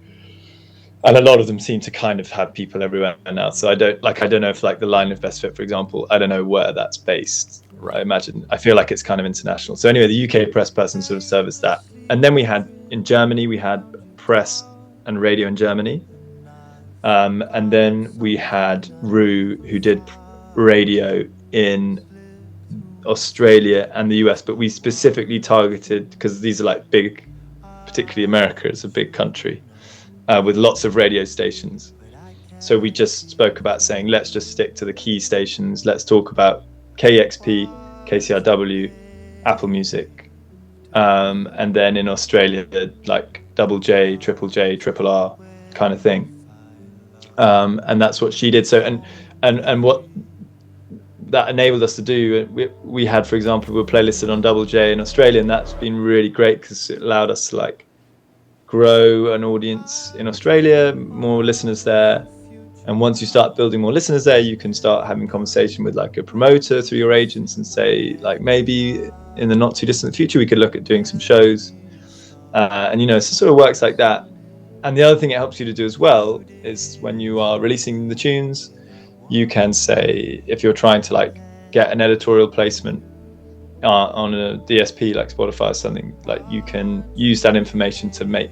And a lot of them seem to kind of have people everywhere now. So I don't know if like the Line of Best Fit, for example, I don't know where that's based. Right. I feel like it's kind of international. So anyway, the UK press person sort of serviced that. And then in Germany, we had press and radio in Germany. And then we had Rue, who did radio in Australia and the US, but we specifically targeted, because these are like big, particularly America is a big country with lots of radio stations. So we just spoke about saying, let's just stick to the key stations. Let's talk about KXP, KCRW, Apple Music. And then in Australia, like Double J, Triple J, Triple R kind of thing. And that's what she did. So, and what that enabled us to do, we had, for example, we were playlisted on Double J in Australia, and that's been really great because it allowed us to like grow an audience in Australia, more listeners there. And once you start building more listeners there, you can start having conversation with like a promoter through your agents and say, like, maybe in the not too distant future, we could look at doing some shows. And, so it sort of works like that. And the other thing it helps you to do as well is when you are releasing the tunes, you can say, if you're trying to like get an editorial placement on a DSP like Spotify or something, like you can use that information to make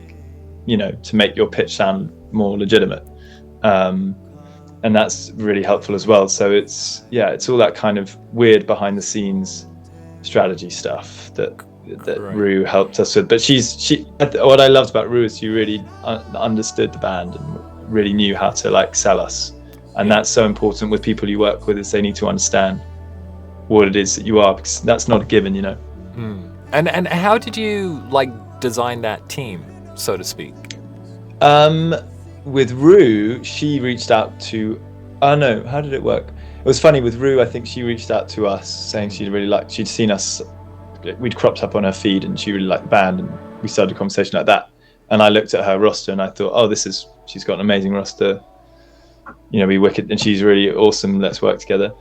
your pitch sound more legitimate. And that's really helpful as well. So it's all that kind of weird behind the scenes strategy stuff that Rue helped us with. But what I loved about Rue is she really understood the band and really knew how to like sell us. And that's so important with people you work with, is they need to understand what it is that you are, because that's not a given, And how did you like design that team, so to speak? With Rue, she reached out to, how did it work? It was funny with Rue, I think she reached out to us saying she'd seen us, we'd cropped up on her feed and she really liked the band, and we started a conversation like that. And I looked at her roster and I thought, she's got an amazing roster, be wicked, and she's really awesome, let's work together.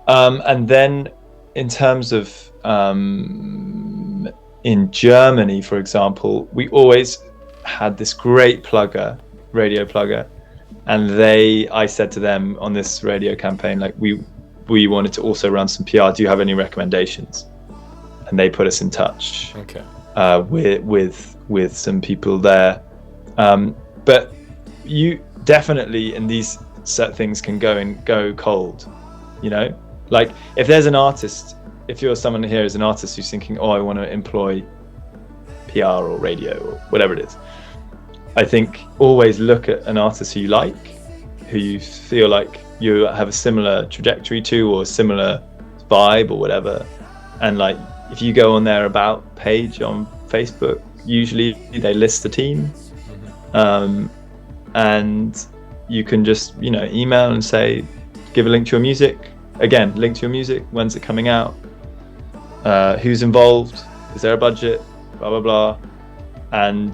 And then in terms of in Germany, for example, we always had this great radio plugger, and I said to them on this radio campaign, like we wanted to also run some PR. Do you have any recommendations? And they put us in touch with some people there. But you definitely, in these set things, can go cold, like if there's an artist, if you're someone here as an artist who's thinking, I want to employ PR or radio or whatever it is, I think always look at an artist who you like, who you feel like you have a similar trajectory to or a similar vibe or whatever. And like, if you go on their about page on Facebook, usually they list the team. And you can just, email and say, give a link to your music. Again, link to your music. When's it coming out? Who's involved? Is there a budget? Blah, blah, blah. And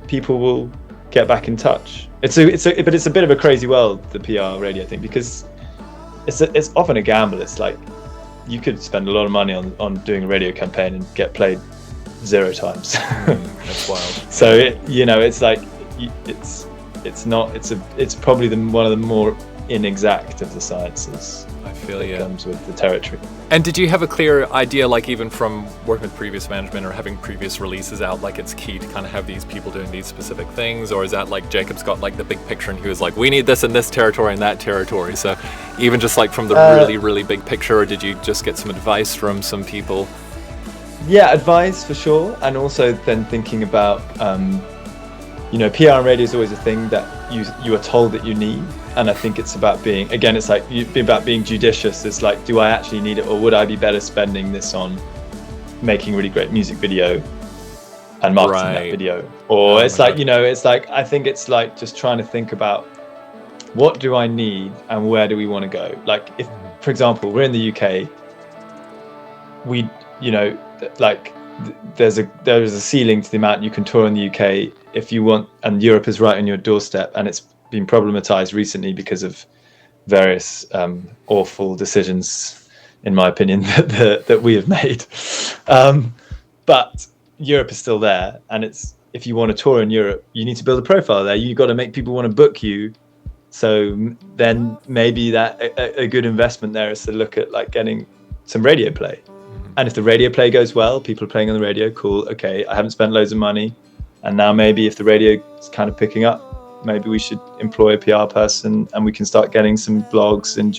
people will get back in touch. But it's a bit of a crazy world, the PR radio thing, because it's often a gamble. It's like you could spend a lot of money on doing a radio campaign and get played 0 times. That's wild. So it's like it's probably one of the more inexact of the sciences I feel that you. comes with the territory. And did you have a clear idea, like even from working with previous management or having previous releases out, like it's key to kind of have these people doing these specific things? Or is that like Jacob's got like the big picture and he was like, we need this in this territory and that territory? So even just like from the really, really big picture, or did you just get some advice from some people? Yeah, advice for sure. And also then thinking about, PR and radio is always a thing that you are told that you need. And I think it's about being judicious. It's like, do I actually need it, or would I be better spending this on making a really great music video and marketing that video? Or I think it's like just trying to think about, what do I need and where do we want to go? Like if, for example, we're in the UK, there is a ceiling to the amount you can tour in the UK if you want, and Europe is right on your doorstep, and it's been problematized recently because of various awful decisions, in my opinion, that we have made. But Europe is still there, and if you want to tour in Europe, you need to build a profile there. You've got to make people want to book you. So then maybe that a good investment there is to look at like getting some radio play. And if the radio play goes well, people are playing on the radio, cool, okay, I haven't spent loads of money. And now maybe if the radio is kind of picking up, maybe we should employ a PR person and we can start getting some blogs in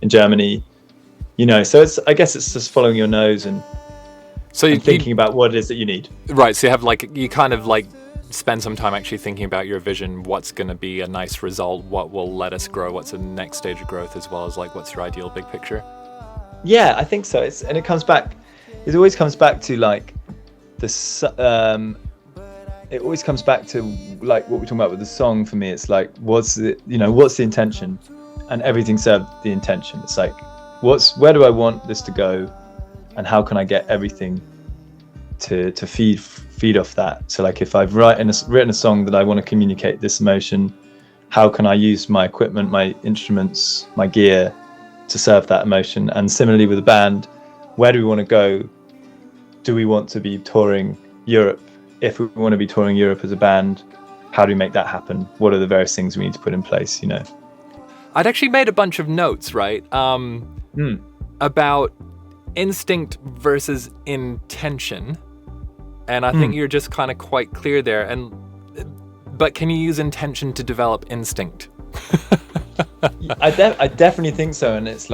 Germany. So I guess it's just following your nose and thinking about what it is that you need. Right, so you kind of spend some time actually thinking about your vision, what's going to be a nice result, what will let us grow, what's the next stage of growth, as well as what's your ideal big picture. Yeah, I think so. It always comes back to it always comes back to what we're talking about with the song. For me, it's like, what's the intention, and everything served the intention. It's like, where do I want this to go, and how can I get everything to feed off that? So if I've written a song that I want to communicate this emotion, how can I use my equipment, my instruments, my gear to serve that emotion? And similarly with the band, where do we want to go? Do we want to be touring Europe? If we want to be touring Europe as a band, how do we make that happen? What are the various things we need to put in place? I'd actually made a bunch of notes, right? About instinct versus intention. And I think you're just kind of quite clear there. But can you use intention to develop instinct? I definitely think so. And it's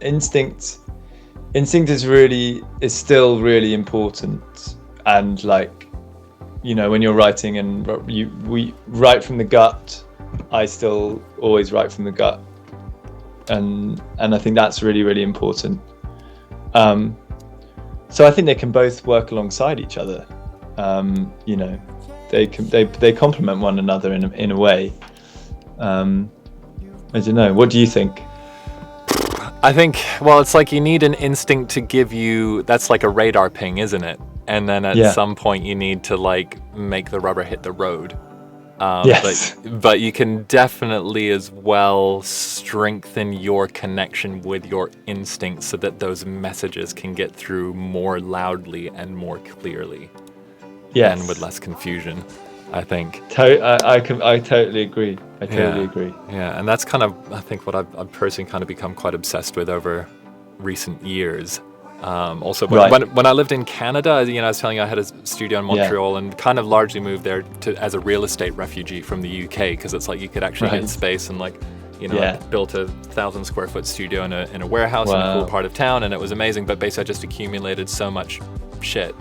instinct is still really important. And when you're writing and we write from the gut, I still always write from the gut, and I think that's really, really important. So I think they can both work alongside each other. They complement one another in a way. I don't know. What do you think? I think, it's you need an instinct to give you, that's like a radar ping, isn't it? And then at some point you need to make the rubber hit the road. Yes. But you can definitely as well strengthen your connection with your instincts so that those messages can get through more loudly and more clearly. Yes. And with less confusion, I think. I totally agree. I totally agree. Yeah, and that's kind of, I think, what I've personally kind of become quite obsessed with over recent years. Also, when I lived in Canada, I was telling you I had a studio in Montreal and kind of largely moved there as a real estate refugee from the UK, because it's you could actually get space and I built a 1,000 square foot studio in a warehouse in a cool part of town, and it was amazing. But basically, I just accumulated so much shit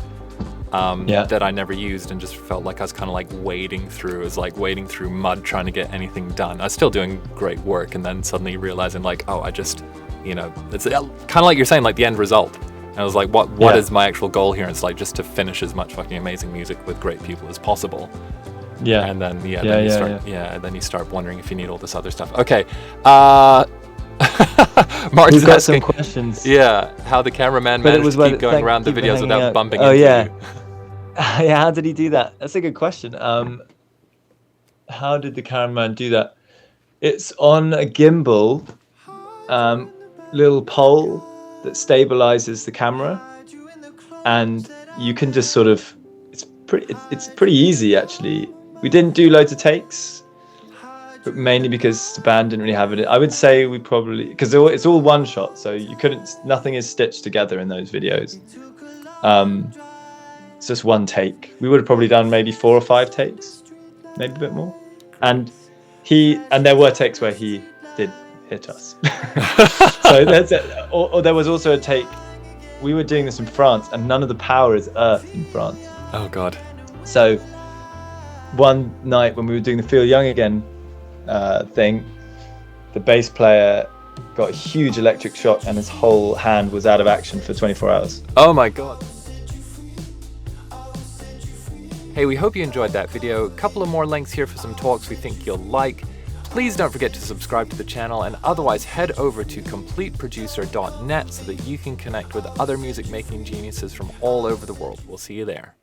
that I never used, and just felt like I was kind of wading through. It was wading through mud trying to get anything done. I was still doing great work, and then suddenly realizing I just, it's kind of like you're saying, the end result. And I was like, what is my actual goal here? And it's just to finish as much fucking amazing music with great people as possible. Yeah. And then then you start wondering if you need all this other stuff. Okay. Mark's We've got asking, some questions. Yeah, how the cameraman managed to keep going around the videos without bumping into you. Yeah, how did he do that? That's a good question. How did the cameraman do that? It's on a gimbal, little pole that stabilizes the camera, and you can just sort of, it's pretty easy actually. We didn't do loads of takes, but mainly because the band didn't really have it. I would say we probably, because it's all one shot, so nothing is stitched together in those videos. It's just one take. We would have probably done maybe 4 or 5 takes, maybe a bit more. And there were takes where he did hit us. So or there was also a take. We were doing this in France, and none of the power is earth in France. Oh God. So one night when we were doing the Feel Young Again thing, the bass player got a huge electric shock and his whole hand was out of action for 24 hours. Oh my God. Hey, we hope you enjoyed that video. A couple of more links here for some talks we think you'll like. Please don't forget to subscribe to the channel, and otherwise head over to completeproducer.net so that you can connect with other music making geniuses from all over the world. We'll see you there.